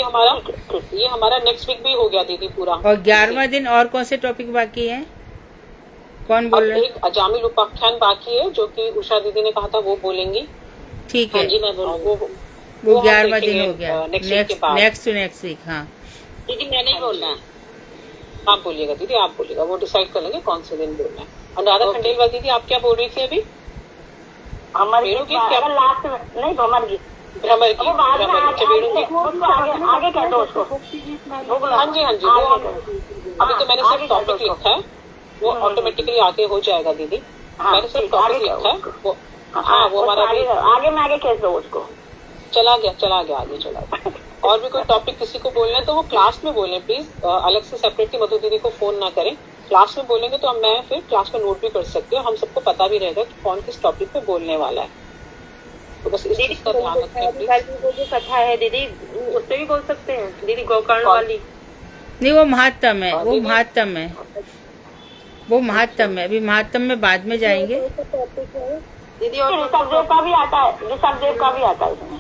ये हमारा नेक्स्ट वीक भी हो गया दीदी पूरा। और 11वां दिन और कौन से टॉपिक बाकी है? कौन बोल रहे? एक अजामिल उपाख्यान बाकी है जो कि उषा दीदी ने कहा था वो बोलेंगी। ठीक है जी मैं बोलूँ वो 11वां दिन हो गया। Next week. हाँ दीदी मैं नहीं बोलना है। आप बोलिएगा दीदी, आप बोलिएगा, वो डिसाइड कर लेंगे कौन से दिन बोलना है। अनुराधा खंडेलवाल दीदी आप क्या बोल रही थी अभी? हमारे लास्ट में नहीं, भ्रमर गीत। भ्रमर गीत आगे कह दो उसको। हाँ जी हाँ जी, अभी तो मैंने सिर्फ टॉपिक लिखा है, वो ऑटोमेटिकली आगे हो जाएगा दीदी। मैंने सिर्फ टॉपिक लिखा है वो। हाँ वो हमारा आगे में आगे कह दो उसको। चला गया आगे चला गया। और भी कोई टॉपिक किसी को बोलना है तो वो क्लास में बोलें प्लीज, अलग से सेपरेटली मधु दीदी को फोन ना करें। क्लास में बोलेंगे तो मैं फिर क्लास में नोट भी कर सकती हूँ, हम सबको पता भी रहेगा कि कौन किस टॉपिक पे बोलने वाला है। तो बस इस चीज का ध्यान रखें। कथा है दीदी, उससे भी बोल सकते हैं दीदी, गोकर्ण वाली। नहीं वो महात्म है, वो महात्म है, वो महात्म है। अभी महात्म में बाद में जाएंगे दीदी। और ऋषभदेव का भी आता है, ऋषभदेव का भी आता है इसमें।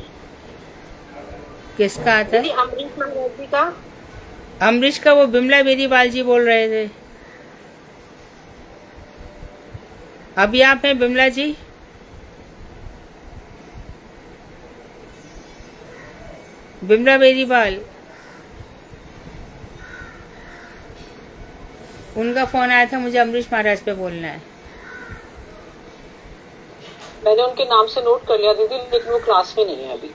किसका आता है? अमरीश महाराज जी का। अमरीश का वो बिमला बेदीवाल जी बोल रहे थे। अभी आप हैं बिमला जी? बिमला बेदीवाल, उनका फोन आया था, मुझे अमरीश महाराज पे बोलना है। मैंने उनके नाम से नोट कर लिया दीदी, लेकिन वो क्लास में नहीं है अभी।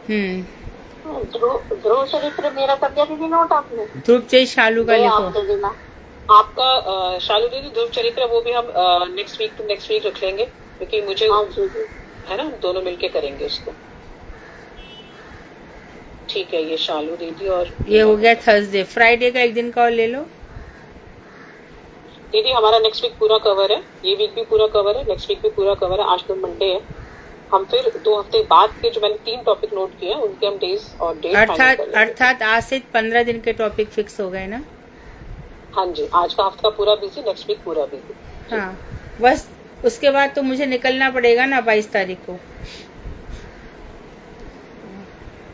ध्रुव चरित्र मेरा कर दिया दीदी नोट आपने? ध्रुव चाहिए शालू का लिखो। आपका शालू दीदी ध्रुव चरित्र वो भी हम नेक्स्ट वीक रख लेंगे, क्योंकि मुझे है ना दोनों मिलके करेंगे उसको। ठीक है, ये शालू दीदी और ये हो गया थर्सडे। फ्राइडे का एक दिन का और ले लो दीदी। हमारा नेक्स्ट वीक पूरा कवर है, ये वीक भी पूरा कवर है, नेक्स्ट वीक भी पूरा कवर है। आज तो मंडे है, हम फिर 2 हफ्ते बाद के जो मैंने 3 टॉपिक नोट किए हैं उनके हम डेज और डेट अर्थात आज से 15 दिन के टॉपिक फिक्स हो गए ना? हाँ जी, आज का हफ्ता पूरा बिजी, नेक्स्ट वीक पूरा बिजी। हाँ बस उसके बाद तो मुझे निकलना पड़ेगा ना 22 तारीख को।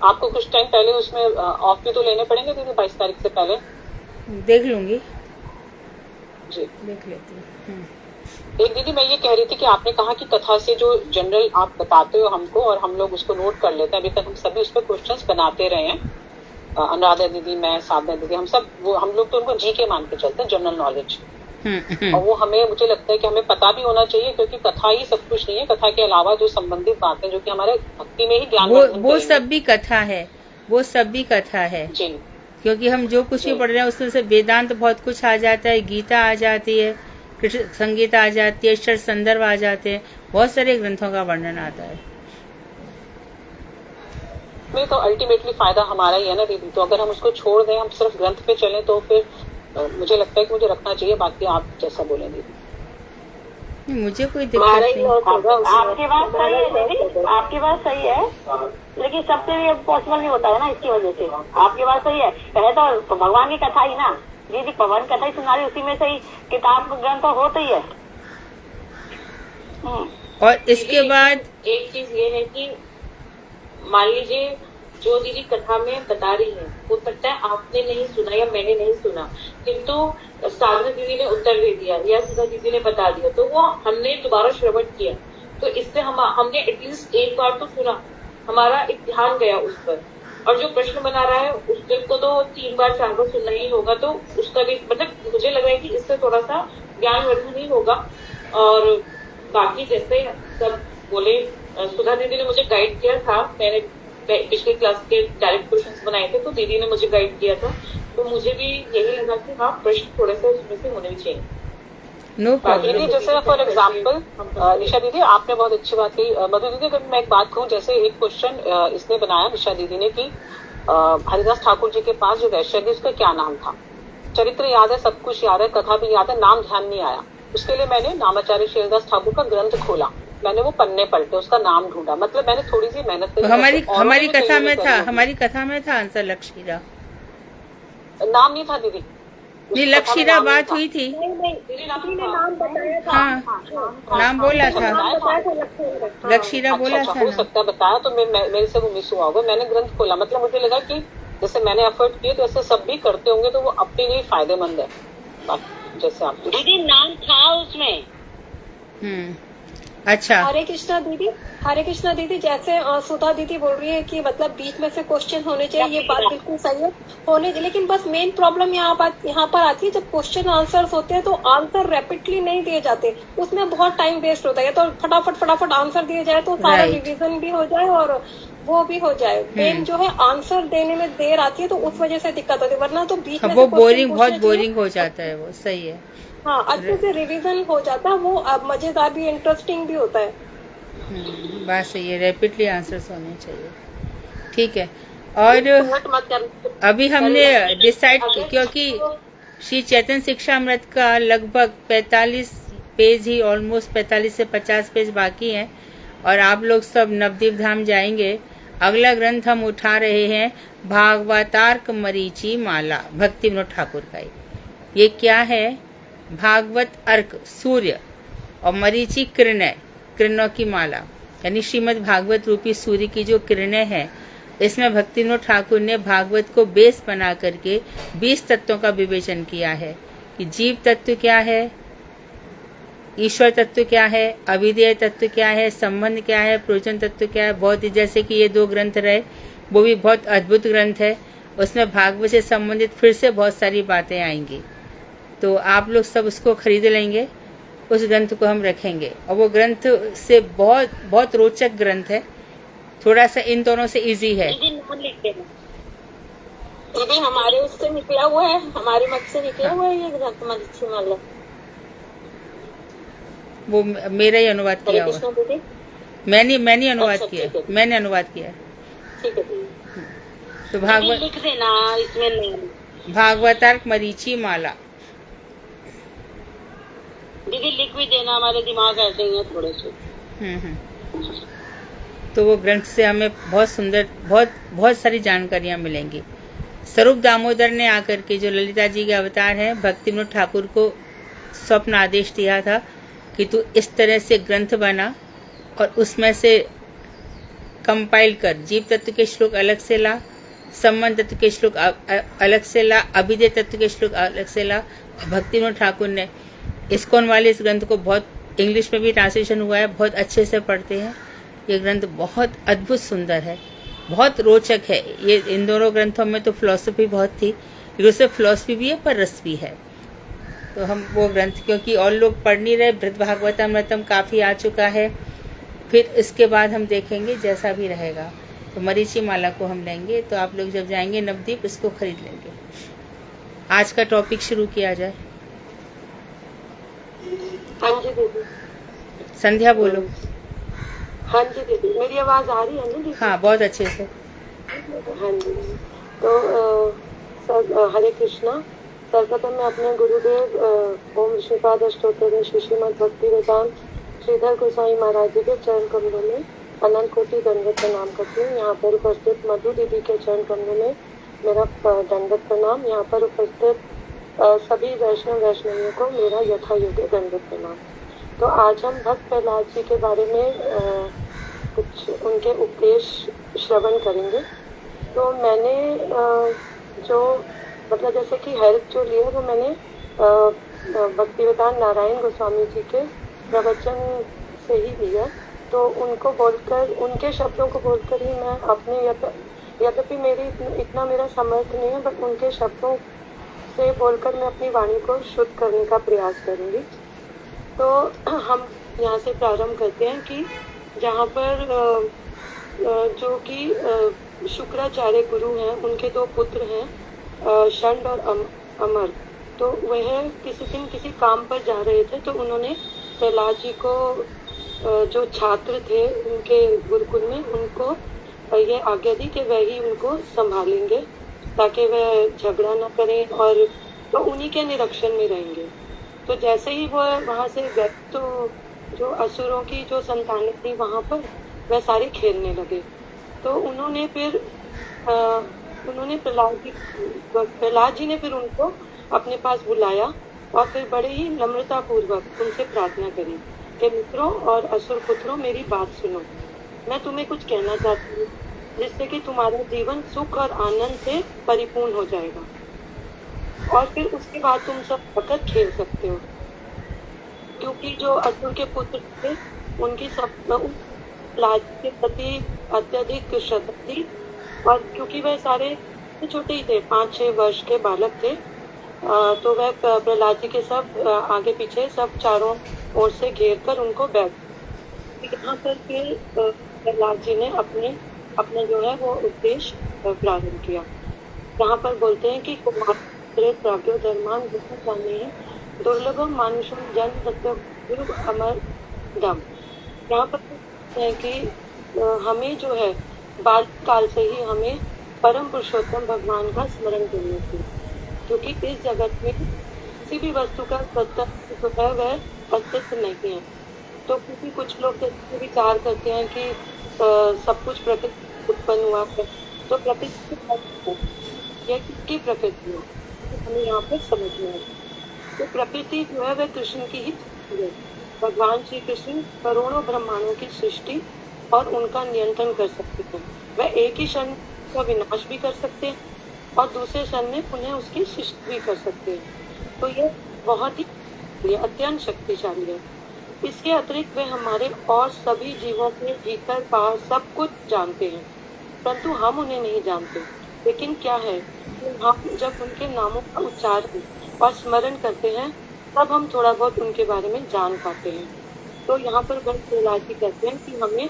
आपको कुछ टाइम पहले उसमें ऑफ भी तो लेने पड़ेंगे दीदी 22 तारीख से पहले। देख लूंगी जी, देख लेती हूँ। एक दीदी मैं ये कह रही थी कि आपने कहा कि कथा से जो जनरल आप बताते हो हमको और हम लोग उसको नोट कर लेते हैं, अभी तक हम सभी उस पर क्वेश्चंस बनाते रहे हैं, अनुराधा दीदी, मैं, साधना दीदी, हम सब वो हम लोग तो उनको जी के मान के चलते हैं, जनरल नॉलेज। और वो हमें, मुझे लगता है कि हमें पता भी होना चाहिए, क्योंकि कथा ही सब कुछ नहीं है, कथा के अलावा जो संबंधित बातें जो कि हमारे भक्ति में ही ज्ञान वो सब भी कथा है, वो सब भी कथा है जी। क्योंकि हम जो कुछ भी पढ़ रहे हैं उसमें से वेदांत बहुत कुछ आ जाता है, गीता आ जाती है, कृष्ण संगीता आ जाती है, षट संदर्भ आ जाते हैं, बहुत सारे ग्रंथों का वर्णन आता है। में तो अल्टीमेटली फायदा हमारा ही है ना दीदी, तो अगर हम उसको छोड़ दें, हम सिर्फ ग्रंथ पे चलें, तो फिर मुझे लगता है कि मुझे रखना चाहिए, बाकी आप जैसा बोलें दीदी। मुझे कोई दिक्कत नहीं। आपकी बात सही है दीदी, आपकी बात सही है, लेकिन सबसे भी पॉसिबल नहीं होता है ना, इसकी वजह से। आपकी बात सही है, पहले तो भगवान की कथा ही ना दीदी, भगवान कथा ही सुना रही, उसी में से ही किताब ग्रंथ तो होता ही है। और इसके बाद एक चीज ये है कि मान लीजिए जो दीदी कथा में बता रही है, हो सकता है आपने नहीं सुना या मैंने नहीं सुना, किंतु साधना दीदी ने उत्तर दे दिया या सुधा दीदी ने बता दिया, तो वो हमने दोबारा श्रवण किया, तो इससे हमने एटलीस्ट एक बार तो सुना, हमारा एक ध्यान गया उस पर। और जो प्रश्न बना रहा है उसको तो 3 बार 4 बार सुनना ही होगा, तो उसका भी मतलब मुझे लग रहा है कि इससे थोड़ा सा ज्ञान वर्धन ही होगा। और बाकी जैसे सब बोले, सुधा दीदी ने मुझे गाइड किया था, मैंने पिछली क्लास के डायरेक्ट क्वेश्चंस बनाए थे, तो दीदी ने मुझे गाइड किया था, तो मुझे भी यही लगा कि हाँ प्रश्न थोड़े से उसमें से होने भी चाहिए। दीदी जैसे फॉर एग्जाम्पल निशा दीदी आपने बहुत अच्छी बात कही। मधु दीदी अगर मैं एक बात कहूँ, जैसे एक क्वेश्चन इसने बनाया निशा दीदी ने कि हरिदास ठाकुर जी के पास जो वैश्य थी उसका क्या नाम था। चरित्र याद है, सब कुछ याद है, कथा भी याद है, नाम ध्यान नहीं आया। उसके लिए मैंने नामाचार्य हरिदास ठाकुर का ग्रंथ खोला, मैंने वो पन्ने पलटे, उसका नाम ढूंढा, मतलब मैंने थोड़ी सी मेहनत करी। हमारी कथा में था, हमारी कथा में था आंसर लक्षीरा, नाम नहीं था दीदी। नहीं लक्षीरा बात हुई थी, हाँ नाम बोला था, लक्षीरा बोला था। हो सकता है बताया, तो मेरे से वो मिस हुआ होगा। मैंने ग्रंथ खोला, मतलब मुझे लगा कि जैसे मैंने एफर्ट किए तो ऐसे सब भी करते होंगे, तो वो अपने लिए फायदेमंद है। जैसे आप दीदी नाम था उसमें। अच्छा हरे कृष्णा दीदी, जैसे सुधा दीदी बोल रही है कि मतलब बीच में से क्वेश्चन होने चाहिए, ये बात बिल्कुल सही है, होने चाहिए, लेकिन बस मेन प्रॉब्लम यहाँ पर आती है, जब क्वेश्चन आंसर्स होते हैं तो आंसर रैपिडली नहीं दिए जाते, उसमें बहुत टाइम वेस्ट होता है। तो फटाफट आंसर दिए जाए तो सारा रिविजन भी हो जाए और वो भी हो जाए। मेन जो है आंसर देने में देर आती है, तो उस वजह से दिक्कत होती है, वरना तो बीच में वो बहुत बोरिंग हो जाता है, वो सही है। हाँ, अच्छे से रिवीजन हो जाता है, वो मजेदार भी इंटरेस्टिंग भी होता है। बात सही है, रैपिडली आंसर्स होने चाहिए, ठीक है। और अभी हमने डिसाइड, क्योंकि श्री चैतन्य शिक्षा अमृत का लगभग 45 पेज ही, ऑलमोस्ट 45 से 50 पेज बाकी हैं, और आप लोग सब नवदीप धाम जाएंगे। अगला ग्रंथ हम उठा रहे हैं भागवतार्क मरीचि माला, भक्ति विनोद ठाकुर का। ये क्या है? भागवत अर्क सूर्य और मरीचि किरणय, किरणों की माला, यानी श्रीमद् भागवत रूपी सूर्य की जो किरणें हैं, इसमें भक्ति विनोद ठाकुर ने भागवत को बेस बना करके 20 तत्वों का विवेचन किया है कि जीव तत्व क्या है, ईश्वर तत्व क्या है, अविधेय तत्व क्या है, संबंध क्या है, प्रयोजन तत्व क्या है। बहुत ही जैसे कि ये 2 ग्रंथ रहे, वो भी बहुत अद्भुत ग्रंथ है, उसमें भागवत से संबंधित फिर से बहुत सारी बातें आएंगी, तो आप लोग सब उसको खरीद लेंगे, उस ग्रंथ को हम रखेंगे। और वो ग्रंथ से बहुत रोचक ग्रंथ है, थोड़ा सा इन दोनों से इजी है। दीदी हमारे उससे निकला हुआ है, हमारे मत से निकला हुआ है ये ग्रंथ मरीचि माला, वो मेरा ही अनुवाद किया हुआ, मैंने अनुवाद किया, मैंने अनुवाद किया। ठीक है, तो भागवत लिख देना इसमें नहीं, भागवतार्क मरीचि माला दीदी लिख भी देना, हमारे दिमाग ऐसे ही है थोड़े से। तो वो ग्रंथ से हमें बहुत सुंदर, बहुत सारी जानकारियां मिलेंगी। स्वरूप दामोदर ने आकर के, जो ललिता जी के अवतार हैं, भक्ति विनोद ठाकुर को स्वप्न आदेश दिया था कि तू इस तरह से ग्रंथ बना और उसमें से कंपाइल कर, जीव तत्व के श्लोक अलग से ला, संबंध तत्व के श्लोक अलग से ला, अभिधेय तत्व के श्लोक अलग से ला। भक्ति विनोद ठाकुर ने इस्कॉन वाले इस ग्रंथ को बहुत इंग्लिश में भी ट्रांसलेशन हुआ है, बहुत अच्छे से पढ़ते हैं। ये ग्रंथ बहुत अद्भुत सुंदर है, बहुत रोचक है। ये इन दोनों ग्रंथों में तो फिलॉसफी बहुत थी, लेकिन उससे फिलॉसफी भी है पर रस भी है। तो हम वो ग्रंथ, क्योंकि और लोग पढ़ नहीं रहे, बृहद भागवतमृतम काफ़ी आ चुका है, फिर इसके बाद हम देखेंगे जैसा भी रहेगा। तो मरीचि माला को हम लेंगे, तो आप लोग जब जाएंगे नवदीप इसको खरीद लेंगे। आज का टॉपिक शुरू किया जाए। हाँ जी दीदी। संध्या बोलो। हाँ जी दीदी, मेरी आवाज आ रही है ना दीदी? हाँ, बहुत अच्छे से। हाँ जी। तो हरे कृष्णा। सर्वप्रथम मैं अपने गुरुदेव ओम विष्णुपाद अष्टोत्तर श्री श्रीमद् भक्ति वेदांत श्रीधर गोसाई महाराज जी के चरण कमलों में अनंत कोटि दंडवत प्रणाम करती हूँ। यहाँ पर उपस्थित मधु दीदी के चरण कमलों में मेरा दंडवत प्रणाम। यहाँ पर उपस्थित सभी वैष्णवियों को मेरा यथा योग्य दंडवत प्रणाम। तो आज हम भक्त प्रहलाद जी के बारे में कुछ उनके उपदेश श्रवण करेंगे। तो मैंने जो मतलब जैसे कि हेल्प जो लिया वो मैंने भक्तिवेदांत नारायण गोस्वामी जी के प्रवचन से ही लिया। तो उनको बोलकर, उनके शब्दों को बोलकर ही मैं अपने यद्यपि मेरी इतना मेरा समर्थ नहीं है, बट उनके शब्दों से बोलकर मैं अपनी वाणी को शुद्ध करने का प्रयास करूंगी। तो हम यहाँ से प्रारंभ करते हैं कि जहाँ पर जो कि शुक्राचार्य गुरु हैं, उनके दो पुत्र हैं षंड और अमर। तो वह किसी दिन किसी काम पर जा रहे थे, तो उन्होंने प्रहलाद जी को जो छात्र थे उनके गुरुकुल में, उनको ये आज्ञा दी कि वह ही उनको संभालेंगे ताकि वह झगड़ा न करें और तो उन्हीं के निरीक्षण में रहेंगे। तो जैसे ही वो वहाँ से गए तो जो असुरों की जो संतानें थी वहाँ पर वह सारे खेलने लगे। तो उन्होंने फिर प्रहलाद जी ने फिर उनको अपने पास बुलाया और फिर बड़े ही नम्रता पूर्वक उनसे प्रार्थना करी कि मित्रों और असुर पुत्रों, मेरी बात सुनो। मैं तुम्हें कुछ कहना चाहती हूँ जिससे कि तुम्हारा जीवन सुख और आनंद से परिपूर्ण हो जाएगा और फिर उसके बाद तुम सब फकत खेल सकते हो। क्योंकि जो असुर के पुत्र थे उनकी सब प्रहलाद के प्रति अत्यधिक श्रद्धा थी और क्योंकि वह सारे छोटे ही थे, 5-6 वर्ष के बालक थे, तो वह प्रहलाद जी के सब आगे पीछे सब चारों ओर से घेर कर उनको बैठ। यहाँ पर फिर प्रहलाद जी ने अपना जो है वो उपदेश प्रारंभ किया। यहाँ पर बोलते हैं कि कुमार प्राज्ञो धर्मान जाने दुर्लभम मानुषम जन सत्य अमर दम। यहाँ पर है कि हमें जो है बाल काल से ही हमें परम पुरुषोत्तम भगवान का स्मरण करना चाहिए, क्योंकि इस जगत में किसी भी वस्तु का सत्य है वह अस्तित्व नहीं है। तो क्योंकि कुछ लोग विचार करते हैं कि सब कुछ प्रकृति उत्पन्न हुआ है, तो प्रकृति यह किसकी प्रकृति है हमें यहाँ पर समझना है। तो प्रकृति जो है वह कृष्ण की ही है। भगवान श्री कृष्ण करोड़ों ब्रह्मांडों की सृष्टि और उनका नियंत्रण कर सकते हैं। वह एक ही क्षण का विनाश भी कर सकते हैं और दूसरे क्षण में पुनः उसकी सृष्टि भी कर सकते हैं। तो यह बहुत ही अत्यंत शक्तिशाली है। इसके अतिरिक्त वे हमारे और सभी जीवों के भीतर बाहर सब कुछ जानते हैं, परंतु हम उन्हें नहीं जानते। लेकिन क्या है कि हम जब उनके नामों का उच्चारण और स्मरण करते हैं तब हम थोड़ा बहुत उनके बारे में जान पाते हैं। तो यहाँ पर प्रहलाद जी कहते हैं कि हमें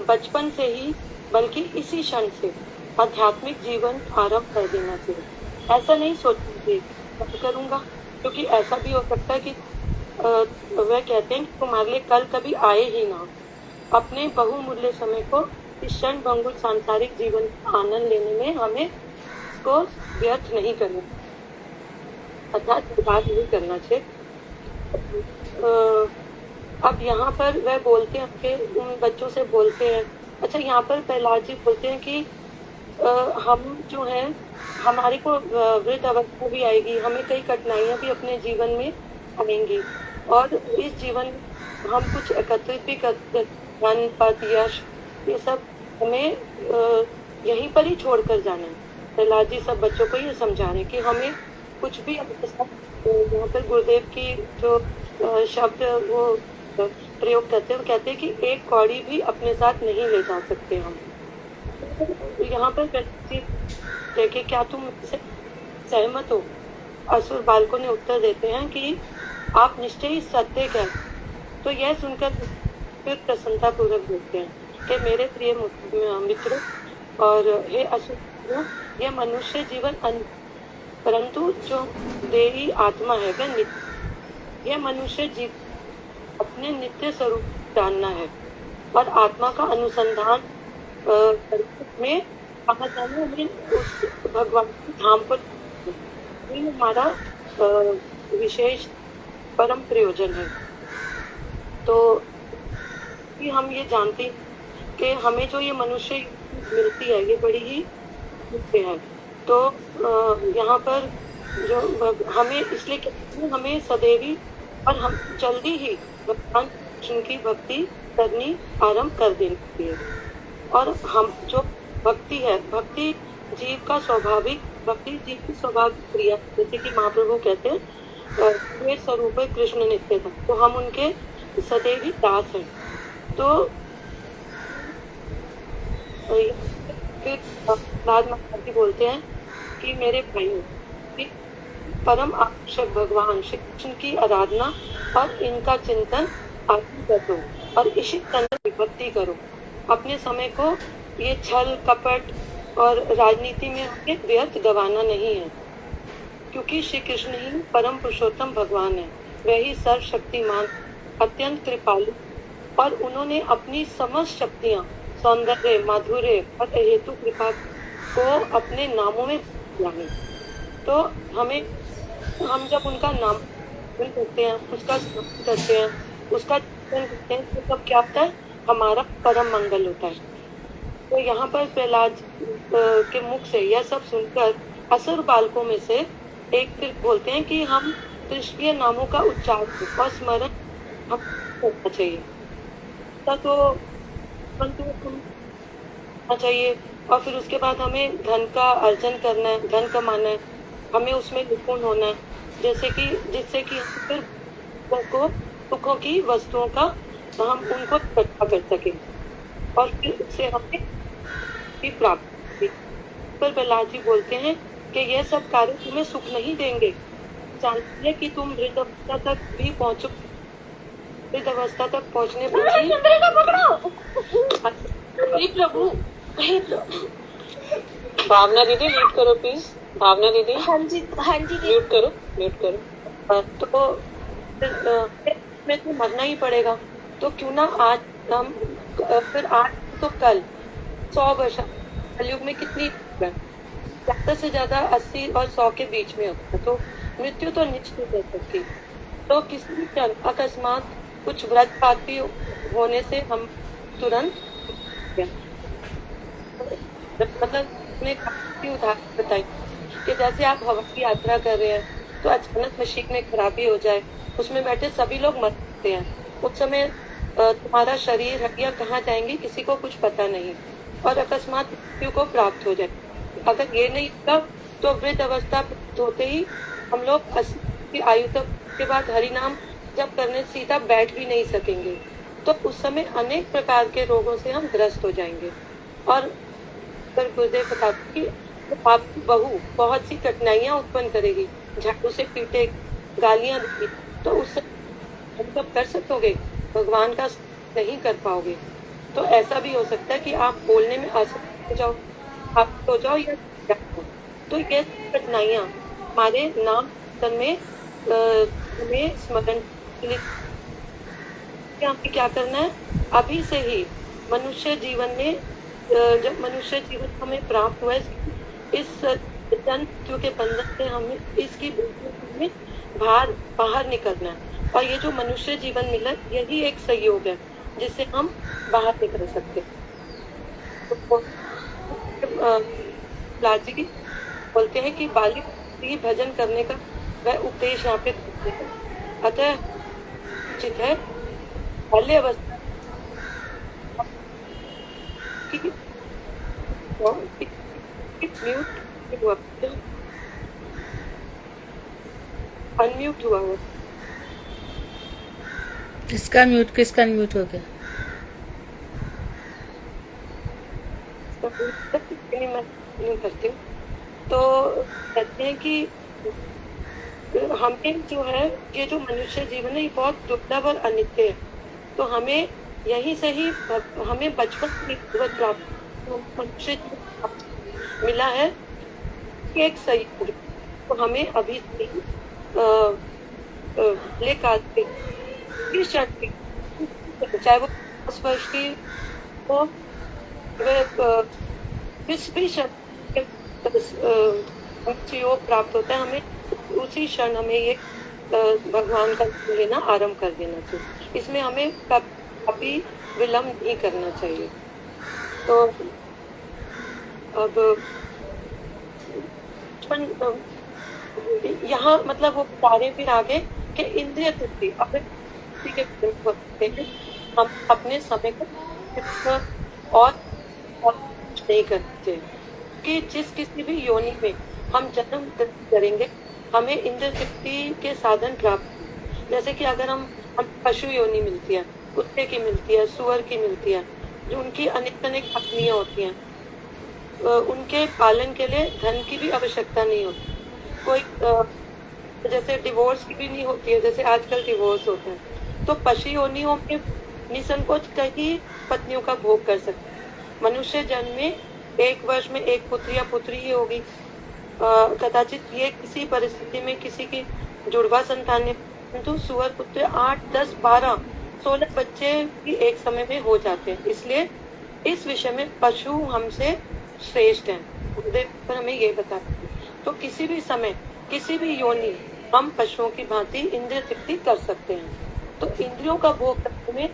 बचपन से ही बल्कि इसी क्षण से आध्यात्मिक जीवन आरंभ कर देना चाहिए। ऐसा नहीं सोचना करूँगा, क्योंकि ऐसा भी हो सकता है कि वह कहते हैं कि तुम्हारे लिए कल कभी आए ही ना। अपने बहुमूल्य समय को इस क्षण भंगुर सांसारिक जीवन का आनंद लेने में हमें इसको व्यर्थ नहीं करना, अर्थात बर्बाद नहीं करना चाहिए। अब यहाँ पर वह बोलते हैं कि उन बच्चों से बोलते हैं। अच्छा, यहाँ पर प्रहलाद जी बोलते हैं कि हम जो है हमारे को वृद्ध अवस्था भी आएगी, हमें कई कठिनाइयाँ भी अपने जीवन में आएंगी और इस जीवन हम कुछ एकत्रित भी करते, धन पद यश ये सब हमें यहीं पर ही छोड़कर जाना है। प्रहलाद जी सब बच्चों को ये समझा रहे हैं कि हमें कुछ भी यहाँ पर गुरुदेव की जो शब्द वो प्रयोग करते हैं। वो कहते हैं कि एक कौड़ी भी अपने साथ नहीं ले जा सकते हम। तो यहाँ पर देखे, क्या तुम इससे सहमत हो? असुर बालकों ने उत्तर देते हैं कि आप निश्चय ही सत्य कह। तो यह सुनकर फिर प्रसन्नता पूर्वक बोलते हैं कि मेरे प्रिय मित्रों और हे असुर, यह मनुष्य जीवन परंतु जो देही आत्मा है वह नित्य। यह मनुष्य जीवन अपने नित्य स्वरूप जानना है और आत्मा का अनुसंधान में कहा जाना में उस भगवान के धाम पर हमारा विशेष परम प्रयोजन है। तो कि हम ये जानते हैं कि हमें जो ये मनुष्य मिलती है ये बड़ी ही मुख्य है। तो यहाँ पर जो हमें इसलिए हमें सदैवी और हम जल्दी ही भगवान कृष्ण की भक्ति करनी आरंभ कर देनी चाहिए। और हम जो भक्ति है, भक्ति जीव का स्वाभाविक, भक्ति जीव की स्वाभाविक क्रिया, जैसे कि महाप्रभु कहते हैं वे स्वरूप है कृष्ण नित्य था, तो हम उनके सदैव ही दास हैं। तो फिर महाराज बोलते हैं कि मेरे भाइयों, परम आवश्यक भगवान श्री कृष्ण की आराधना और इनका चिंतन आरंभ कर दो और इसी तरह विभक्ति करो। अपने समय को ये छल कपट और राजनीति में हमें व्यर्थ गंवाना नहीं है, क्योंकि श्री कृष्ण ही परम पुरुषोत्तम भगवान है। वही सर्वशक्तिमान, अत्यंत कृपालु, और उन्होंने अपनी समस्त शक्तियाँ, सौंदर्य, माधुर्य और अहेतु कृपा को अपने नामों में दिया है। तो हम जब उनका नाम करते हैं, उसका स्मरण करते हैं, उसका चिंतन करते हैं, तो तब क्या होता है? हमारा परम मंगल होता है। तो यहाँ पर प्रहलाद के मुख से यह सब सुनकर असुर बालकों में से एक फिर बोलते हैं कि हम कृष्णीय नामों का उच्चारण और स्मरण हम करना चाहिए। तो चाहिए और फिर उसके बाद हमें धन का अर्जन करना है, धन कमाना है, हमें उसमें निपुण होना है, जिससे कि फिर सुखों की वस्तुओं का हम उनको इकट्ठा कर सकें और फिर उससे हमें भी प्राप्त। पर प्रहलाद जी बोलते हैं कि यह सब कार्य तुम्हें सुख नहीं देंगे। जानती है कि तुम वृद्ध अवस्था तक भी पहुंचो, वृद्ध अवस्था तक पहुंचने प्रभु। भावना दीदी म्यूट करो प्लीज। भावना दीदी हाँ जी म्यूट करो। तो में तो मरना ही पड़ेगा, तो क्यों ना आज हम फिर आज तो कल 100 वर्ष, कलयुग में कितनी ज्यादा से ज्यादा 80 और 100 के बीच में होता है, तो मृत्यु तो निश्चित हो सकती। तो किसी भी क्षण अकस्मात कुछ व्रतपाती होने से हम तुरंत मतलब उदाहरण बताई कि जैसे आप हवाई यात्रा कर रहे हैं तो अचानक मशीन में खराबी हो जाए, उसमें बैठे सभी लोग मरते हैं, उस समय तुम्हारा शरीर हड्डियां कहाँ जाएंगी किसी को कुछ पता नहीं, और अकस्मात मृत्यु को प्राप्त हो जाए। अगर ये नहीं होगा तो वृद्ध अवस्था होते ही हम लोग 80 की आयु तक के बाद हरिनाम जब करने सीधा बैठ भी नहीं सकेंगे, तो उस समय अनेक प्रकार के रोगों से हम ग्रस्त हो जाएंगे। और गुरुदेव बताते कि आपकी बहू बहुत सी कठिनाइयां उत्पन्न करेगी, झाड़ू से पीटे, गालियां देगी, तो उस मतलब कर सकोगे, भगवान का नहीं कर पाओगे। तो ऐसा भी हो सकता है कि आप बोलने में असमर्थ हो जाओ, आप हो जाओ या तो ये कठिनाइयां हमारे नाम में हमें स्मरण के लिए हमें क्या करना है? अभी से ही मनुष्य जीवन में जब मनुष्य जीवन हमें प्राप्त हुआ, इस मृत्यु के बंधन से हमें इसकी में बाहर निकलना है। और ये जो मनुष्य जीवन मिला, यही एक सहयोग है जिससे हम बाहर निकल सकते हैं। लाजी जी बोलते हैं कि बालिक ही भजन करने का वह उपदेश यहाँ पे देते हैं। अतः उचित है बाल्य अवस्था अनम्यूट हुआ हो। किसका म्यूट हो गया? मैं करती हूँ। तो कहते हैं कि हमें जो है ये जो मनुष्य जीवन है ये बहुत दुर्लभ और अनित्य है। तो हमें यही से ही हमें बचपन की जीवन प्राप्त मनुष्य मिला है कि एक सही, तो हमें अभी से लेकर चाहे वो 10 वर्ष की हो, जिस भी योग प्राप्त होता है हमें उसी क्षण हमें ये भगवान का लेना आरंभ कर देना चाहिए। इसमें हमें कभी विलम्ब नहीं करना चाहिए। तो अब यहाँ मतलब वो कार्य फिर आगे कि इंद्रिय तृप्ति हम अपने समय को और नहीं करते कि जिस किसी भी योनि में हम जन्म करेंगे हमें इंद्रिय तृप्ति के साधन प्राप्त, जैसे कि अगर हम पशु योनि मिलती है, कुत्ते की मिलती है, सुअर की मिलती है, जो उनकी अनेक अनेक पत्नियां होती हैं, उनके पालन के लिए धन की भी आवश्यकता नहीं होती। कोई जैसे डिवोर्स की भी नहीं होती है, जैसे आजकल डिवोर्स होते हैं। तो पशु योनियों में निसंकोच कई पत्नियों का भोग कर सकते हैं। मनुष्य जन्म में 1 वर्ष में 1 पुत्र या पुत्री ही होगी। कदाचित ये किसी परिस्थिति में किसी की जुड़वा संतान है, किंतु सुअर पुत्र 8, 10, 12, 16 बच्चे भी एक समय में हो जाते हैं। इसलिए इस विषय में पशु हमसे श्रेष्ठ हैं, पर हमें ये बताते हैं। तो किसी भी समय किसी भी योनि हम पशुओं की भांति इंद्रिय तृप्ति कर सकते हैं। तो इंद्रियों का भोग करने में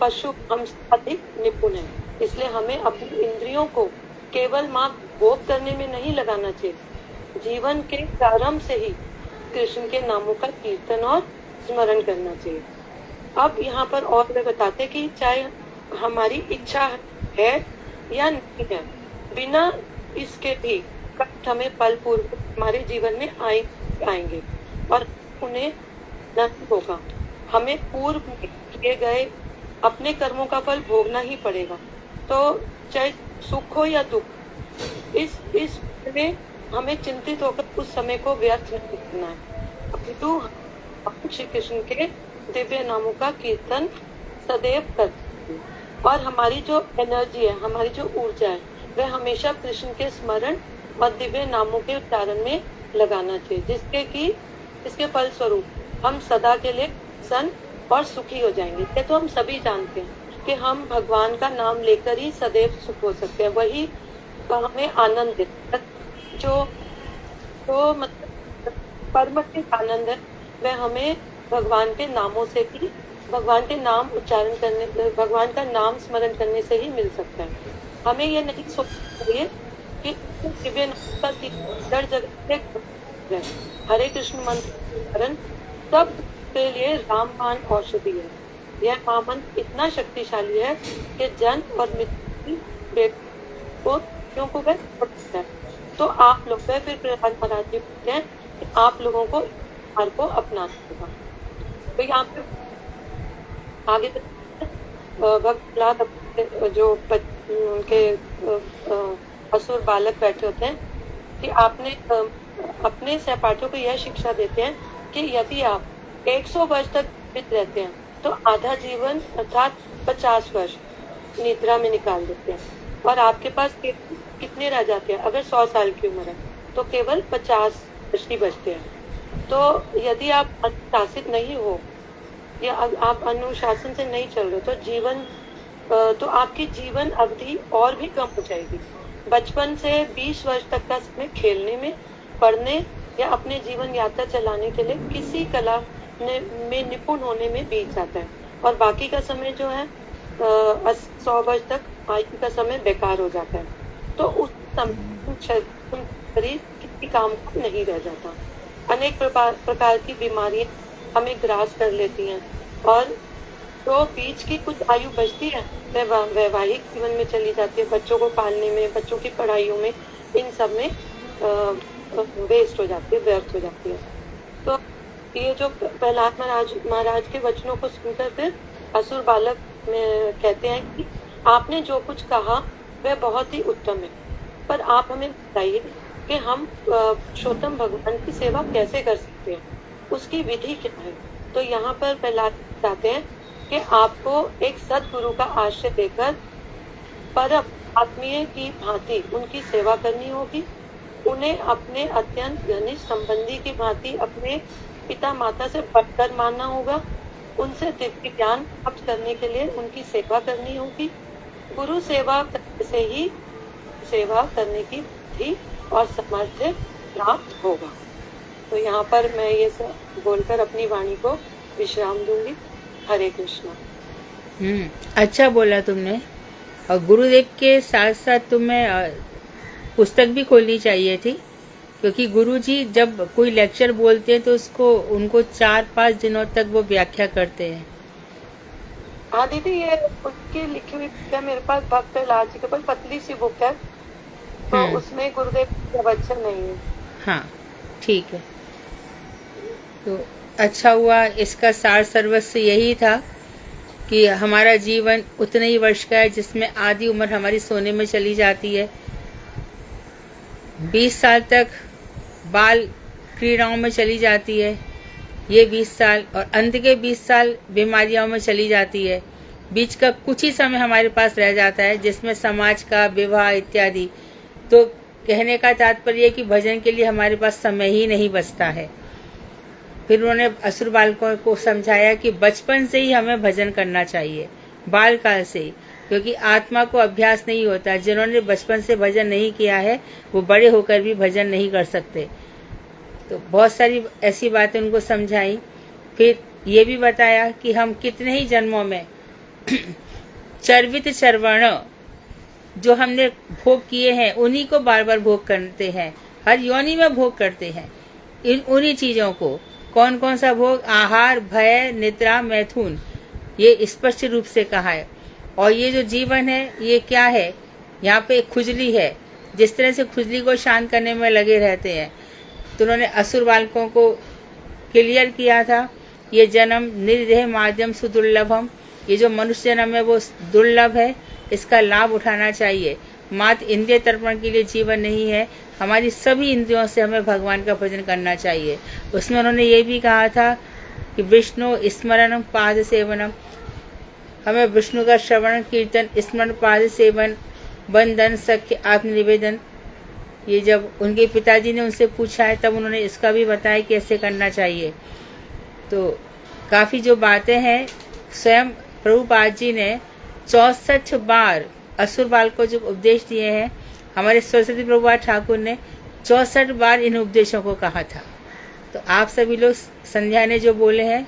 पशु हमसे अधिक निपुण है। इसलिए हमें अपनी इंद्रियों को केवल मात्र भोग करने में नहीं लगाना चाहिए, जीवन के प्रारंभ से ही कृष्ण के नामों का कीर्तन और स्मरण करना चाहिए। अब यहाँ पर और वे बताते कि चाहे हमारी इच्छा है या नहीं है, बिना इसके भी कष्ट हमें फल पूर्व हमारे जीवन में आएंगे और उन्हें नहीं होगा। हमें पूर्व में किए गए अपने कर्मों का फल भोगना ही पड़ेगा। तो चाहे सुख हो या दुख, इस में हमें चिंतित होकर उस समय को व्यर्थ नहीं करना है, अपितु श्री कृष्ण के दिव्य नामों का कीर्तन सदैव करते हैं। और हमारी जो एनर्जी है, हमारी जो ऊर्जा है, वह हमेशा कृष्ण के स्मरण और दिव्य नामों के उच्चारण में लगाना चाहिए, जिसके फल स्वरूप हम सदा के लिए प्रसन्न और सुखी हो जाएंगे। ये तो हम सभी जानते हैं कि हम भगवान का नाम लेकर ही सदैव सुख हो सकते हैं। वही हमें आनंद देता है, जो मतलब परमात्मिक आनंद है, वह हमें भगवान के नामों से ही, भगवान के नाम उच्चारण करने, भगवान का नाम स्मरण करने से ही मिल सकता है। हमें यह नहीं सोचना चाहिए कि दिव्य नाम का हर जगह हरे कृष्ण मंत्र सब के लिए रामबाण औषधि है। यह महामंत्र इतना शक्तिशाली है कि जन्म और मृत्यु को वह है। तो आप लोग फिर प्रहलाद महाराज जी कहते हैं कि आप लोगों को मार्ग को अपनाना होगा। तो यहाँ पे आगे भक्त प्रहलाद जो उनके असुर बालक बैठे होते हैं कि आपने अपने सहपाठियों को यह शिक्षा देते हैं कि यदि आप 100 वर्ष तक जीवित रहते हैं तो आधा जीवन अर्थात 50 वर्ष निद्रा में निकाल देते हैं, और आपके पास कितने रह जाते हैं? अगर 100 साल की उम्र है तो केवल 50 वर्ष ही बचते हैं। तो यदि आप अनुशासित नहीं हो या आप अनुशासन से नहीं चल रहे तो आपकी जीवन अवधि और भी कम हो जाएगी। बचपन से 20 वर्ष तक का समय खेलने में, पढ़ने या अपने जीवन यात्रा चलाने के लिए किसी कला में निपुण होने में बीत जाता है, और बाकी का समय जो है 100 वर्ष तक आयु का समय बेकार हो जाता है। तो उस समय शरीर किसी काम का नहीं रह जाता। अनेक प्रकार की बीमारियां हमें ग्रास कर लेती हैं, और तो बीच की कुछ आयु बचती है वह वैवाहिक जीवन में चली जाती है, बच्चों को पालने में, बच्चों की पढ़ाइयों में, इन सब में वेस्ट हो जाती है, व्यर्थ हो जाती है। तो ये जो प्रहलाद महाराज के वचनों को सुनकर फिर असुर बालक में कहते हैं कि आपने जो कुछ कहा वह बहुत ही उत्तम है, पर आप हमें बताइए कि हम पुरुषोत्तम भगवान की सेवा कैसे कर सकते हैं, उसकी विधि क्या है। तो यहाँ पर प्रहलाद बताते हैं कि आपको एक सदगुरु का आश्रय देकर परम आत्मीय की भांति उनकी सेवा करनी होगी। उन्हें अपने अत्यंत घनिष्ठ संबंधी की भांति अपने पिता माता से बढ़कर मानना होगा। उनसे दिव्य ज्ञान प्राप्त करने के लिए उनकी सेवा करनी होगी। गुरु सेवा से ही सेवा करने की बुद्धि और सामर्थ्य प्राप्त होगा। तो यहाँ पर मैं ये सब बोलकर अपनी वाणी को विश्राम दूंगी। हरे कृष्णा। अच्छा बोला तुमने। और गुरुदेव के साथ साथ तुम्हें पुस्तक भी खोलनी चाहिए थी, क्योंकि गुरुजी जब कोई लेक्चर बोलते हैं तो उनको 4-5 दिनों तक वो व्याख्या करते हैं। हाँ दीदी, ये उनकी लिखी हुई बुक है मेरे पास, भक्त लाल जी के पास पतली सी बुक है, तो उसमें गुरुदेव का वचन नहीं है। हाँ ठीक है। तो अच्छा हुआ, इसका सार सर्वस्व यही था कि हमारा जीवन उतने ही वर्ष का है जिसमें आधी उम्र हमारी सोने में चली जाती है। 20 साल तक बाल क्रीड़ाओं में चली जाती है, ये 20 साल, और अंत के 20 साल बीमारियों में चली जाती है। बीच का कुछ ही समय हमारे पास रह जाता है जिसमें समाज का विवाह इत्यादि। तो कहने का तात्पर्य कि भजन के लिए हमारे पास समय ही नहीं बचता है। फिर उन्होंने असुर बालकों को समझाया कि बचपन से ही हमें भजन करना चाहिए, बाल काल से ही, क्योंकि आत्मा को अभ्यास नहीं होता। जिन्होंने बचपन से भजन नहीं किया है वो बड़े होकर भी भजन नहीं कर सकते। तो बहुत सारी ऐसी बातें उनको समझाई। फिर ये भी बताया कि हम कितने ही जन्मों में चर्वित चर्वण जो हमने भोग किए हैं उन्हीं को बार बार भोग करते हैं, हर योनि में भोग करते हैं उन्हीं चीजों को। कौन कौन सा भोग? आहार, भय, निद्रा, मैथुन, ये स्पष्ट रूप से कहा है। और ये जो जीवन है ये क्या है? यहाँ पे खुजली है, जिस तरह से खुजली को शांत करने में लगे रहते हैं। तो उन्होंने असुर बालकों को क्लियर किया था, ये जन्म निर्देह माध्यम सुदुर्लभम, ये जो मनुष्य जन्म है वो दुर्लभ है, इसका लाभ उठाना चाहिए। मात्र इंद्रिय तर्पण के लिए जीवन नहीं है, हमारी सभी इंद्रियों से हमें भगवान का भजन करना चाहिए। उसमें उन्होंने ये भी कहा था कि विष्णु स्मरणम पाद सेवनम, हमें विष्णु का श्रवण कीर्तन स्मरण पाद सेवन बंधन सख्य आत्मनिवेदन, ये जब उनके पिताजी ने उनसे पूछा है तब उन्होंने इसका भी बताया कि ऐसे करना चाहिए। तो काफ़ी जो बातें हैं स्वयं प्रभुपाद जी ने 64 बार असुर बाल को जो उपदेश दिए हैं, हमारे सरस्वती प्रभुपाद ठाकुर ने 64 बार इन उपदेशों को कहा था। तो आप सभी लोग संध्या ने जो बोले हैं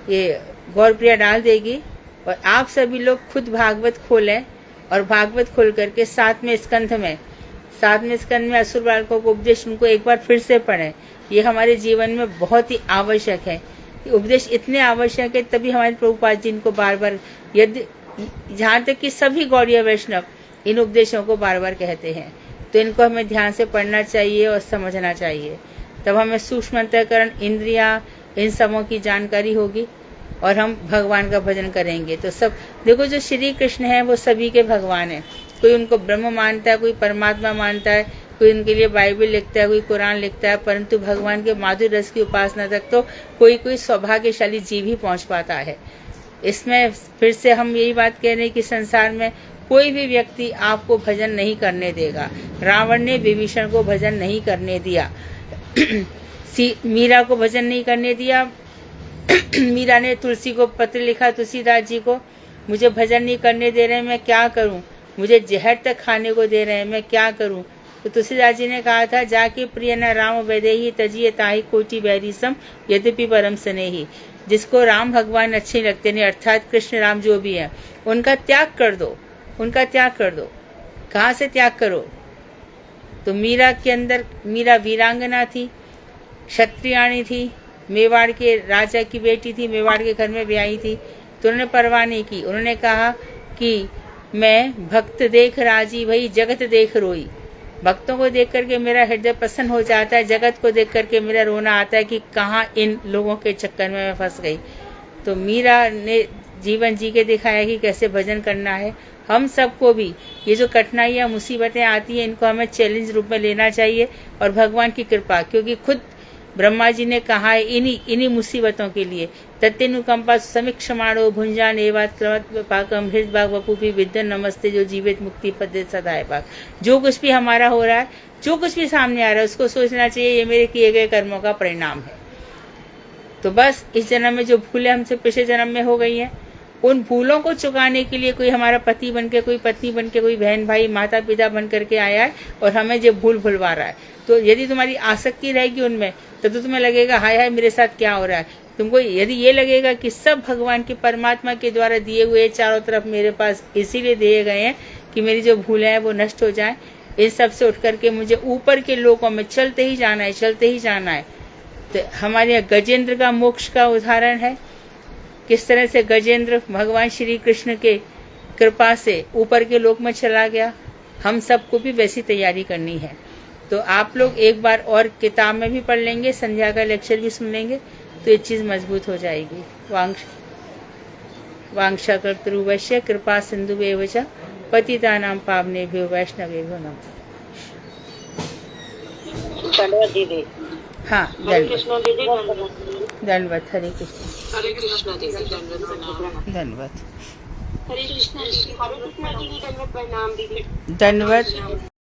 ये गौरप्रिया डाल देगी, और आप सभी लोग खुद भागवत खोलें और भागवत खोल करके 7वें स्कंध में असुर बालकों को उपदेश उनको एक बार फिर से पढ़ें। ये हमारे जीवन में बहुत ही आवश्यक है। उपदेश इतने आवश्यक है तभी हमारे प्रभुपाद जी इनको बार बार, यदि जहाँ तक कि सभी गौड़ीय वैष्णव इन उपदेशों को बार बार कहते हैं, तो इनको हमें ध्यान से पढ़ना चाहिए और समझना चाहिए। तब हमें सूक्ष्म अंतःकरण, इंद्रियां, इन सबों की जानकारी होगी और हम भगवान का भजन करेंगे। तो सब देखो, जो श्री कृष्ण है वो सभी के भगवान है। कोई उनको ब्रह्म मानता है, कोई परमात्मा मानता है, कोई उनके लिए बाइबल लिखता है, कोई कुरान लिखता है, परंतु भगवान के माधुर्य रस की उपासना तक तो कोई सौभाग्यशाली जीव ही पहुंच पाता है। इसमें फिर से हम यही बात कह रहे हैं कि संसार में कोई भी व्यक्ति आपको भजन नहीं करने देगा। रावण ने विभीषण को भजन नहीं करने दिया, मीरा को भजन नहीं करने दिया। मीरा ने तुलसी को पत्र लिखा, तुलसीदास जी को, मुझे भजन नहीं करने दे रहे हैं, मैं क्या करूं, मुझे जहर तक खाने को दे रहे हैं, मैं क्या करूं। तो तुलसीदास जी ने कहा था, जाके प्रिय न राम वैदेही तजिए ताहि कोटि बैरी सम यद्यपि परम स्नेही। जिसको राम भगवान अच्छे लगते हैं, अर्थात कृष्ण राम जो भी है, उनका त्याग कर दो, उनका त्याग कर दो। कहाँ से त्याग करो? तो मीरा के अंदर, मीरा वीरांगना थी, क्षत्रियाणी थी, मेवाड़ के राजा की बेटी थी, मेवाड़ के घर में ब्याही थी, तो उन्होंने परवाह नहीं की। उन्होंने कहा कि मैं भक्त देख राजी भई जगत देख रोई। भक्तों को देख करके मेरा हृदय प्रसन्न हो जाता है, जगत को देख करके मेरा रोना आता है कि कहाँ इन लोगों के चक्कर में मैं फंस गई। तो मीरा ने जीवन जी के दिखाया कि कैसे भजन करना है। हम सबको भी ये जो कठिनाइयाँ मुसीबतें आती हैं, इनको हमें चैलेंज रूप में लेना चाहिए और भगवान की कृपा, क्योंकि खुद ब्रह्मा जी ने कहा है इन्हीं मुसीबतों के लिए तत्नुकंपा समीक्षमाणो भुंजान एवात पाकम हृद बाग वपूपी विद्या नमस्ते जो जीवित मुक्ति पद सदाए बाग। जो कुछ भी हमारा हो रहा है, जो कुछ भी सामने आ रहा है, उसको सोचना चाहिए ये मेरे किए गए कर्मों का परिणाम है। तो बस इस जन्म में जो भूलें हमसे पिछले जन्म में हो गई हैं, उन भूलों को चुकाने के लिए कोई हमारा पति बनके, कोई पत्नी बनके, कोई बहन भाई माता पिता बन करके आया है और हमें जो भूल भुलवा रहा है। तो यदि तुम्हारी आसक्ति रहेगी उनमें तो तुम्हें लगेगा हाय हाय मेरे साथ क्या हो रहा है। तुमको यदि ये लगेगा कि सब भगवान के परमात्मा के द्वारा दिए हुए चारों तरफ मेरे पास इसीलिए दिए गए हैं कि मेरी जो भूलें हैं वो नष्ट हो जाएं, इन सब से उठ करके मुझे ऊपर के लोकों में चलते ही जाना है, चलते ही जाना है। तो हमारे यहाँ गजेंद्र का मोक्ष का उदाहरण है, किस तरह से गजेंद्र भगवान श्री कृष्ण के कृपा से ऊपर के लोक में चला गया। हम सबको भी वैसी तैयारी करनी है। तो आप लोग एक बार और किताब में भी पढ़ लेंगे, संध्या का लेक्चर भी सुन लेंगे, तो ये चीज मजबूत हो जाएगी। वांक्षा कर्तृवश्य कृपा सिंधुवेव च पतितानां पावनेभ्यो वैष्णवेभ्यो नमः। धन्यवाद दीदी। हाँ, कृष्ण दीदी धन्यवाद। हरे कृष्ण। हरे कृष्णा दीदी, धन्यवाद। हरे कृष्णा दीदी, हरे कृष्णा दीदी, धन्यवाद प्रणाम दीदी। धन्यवाद।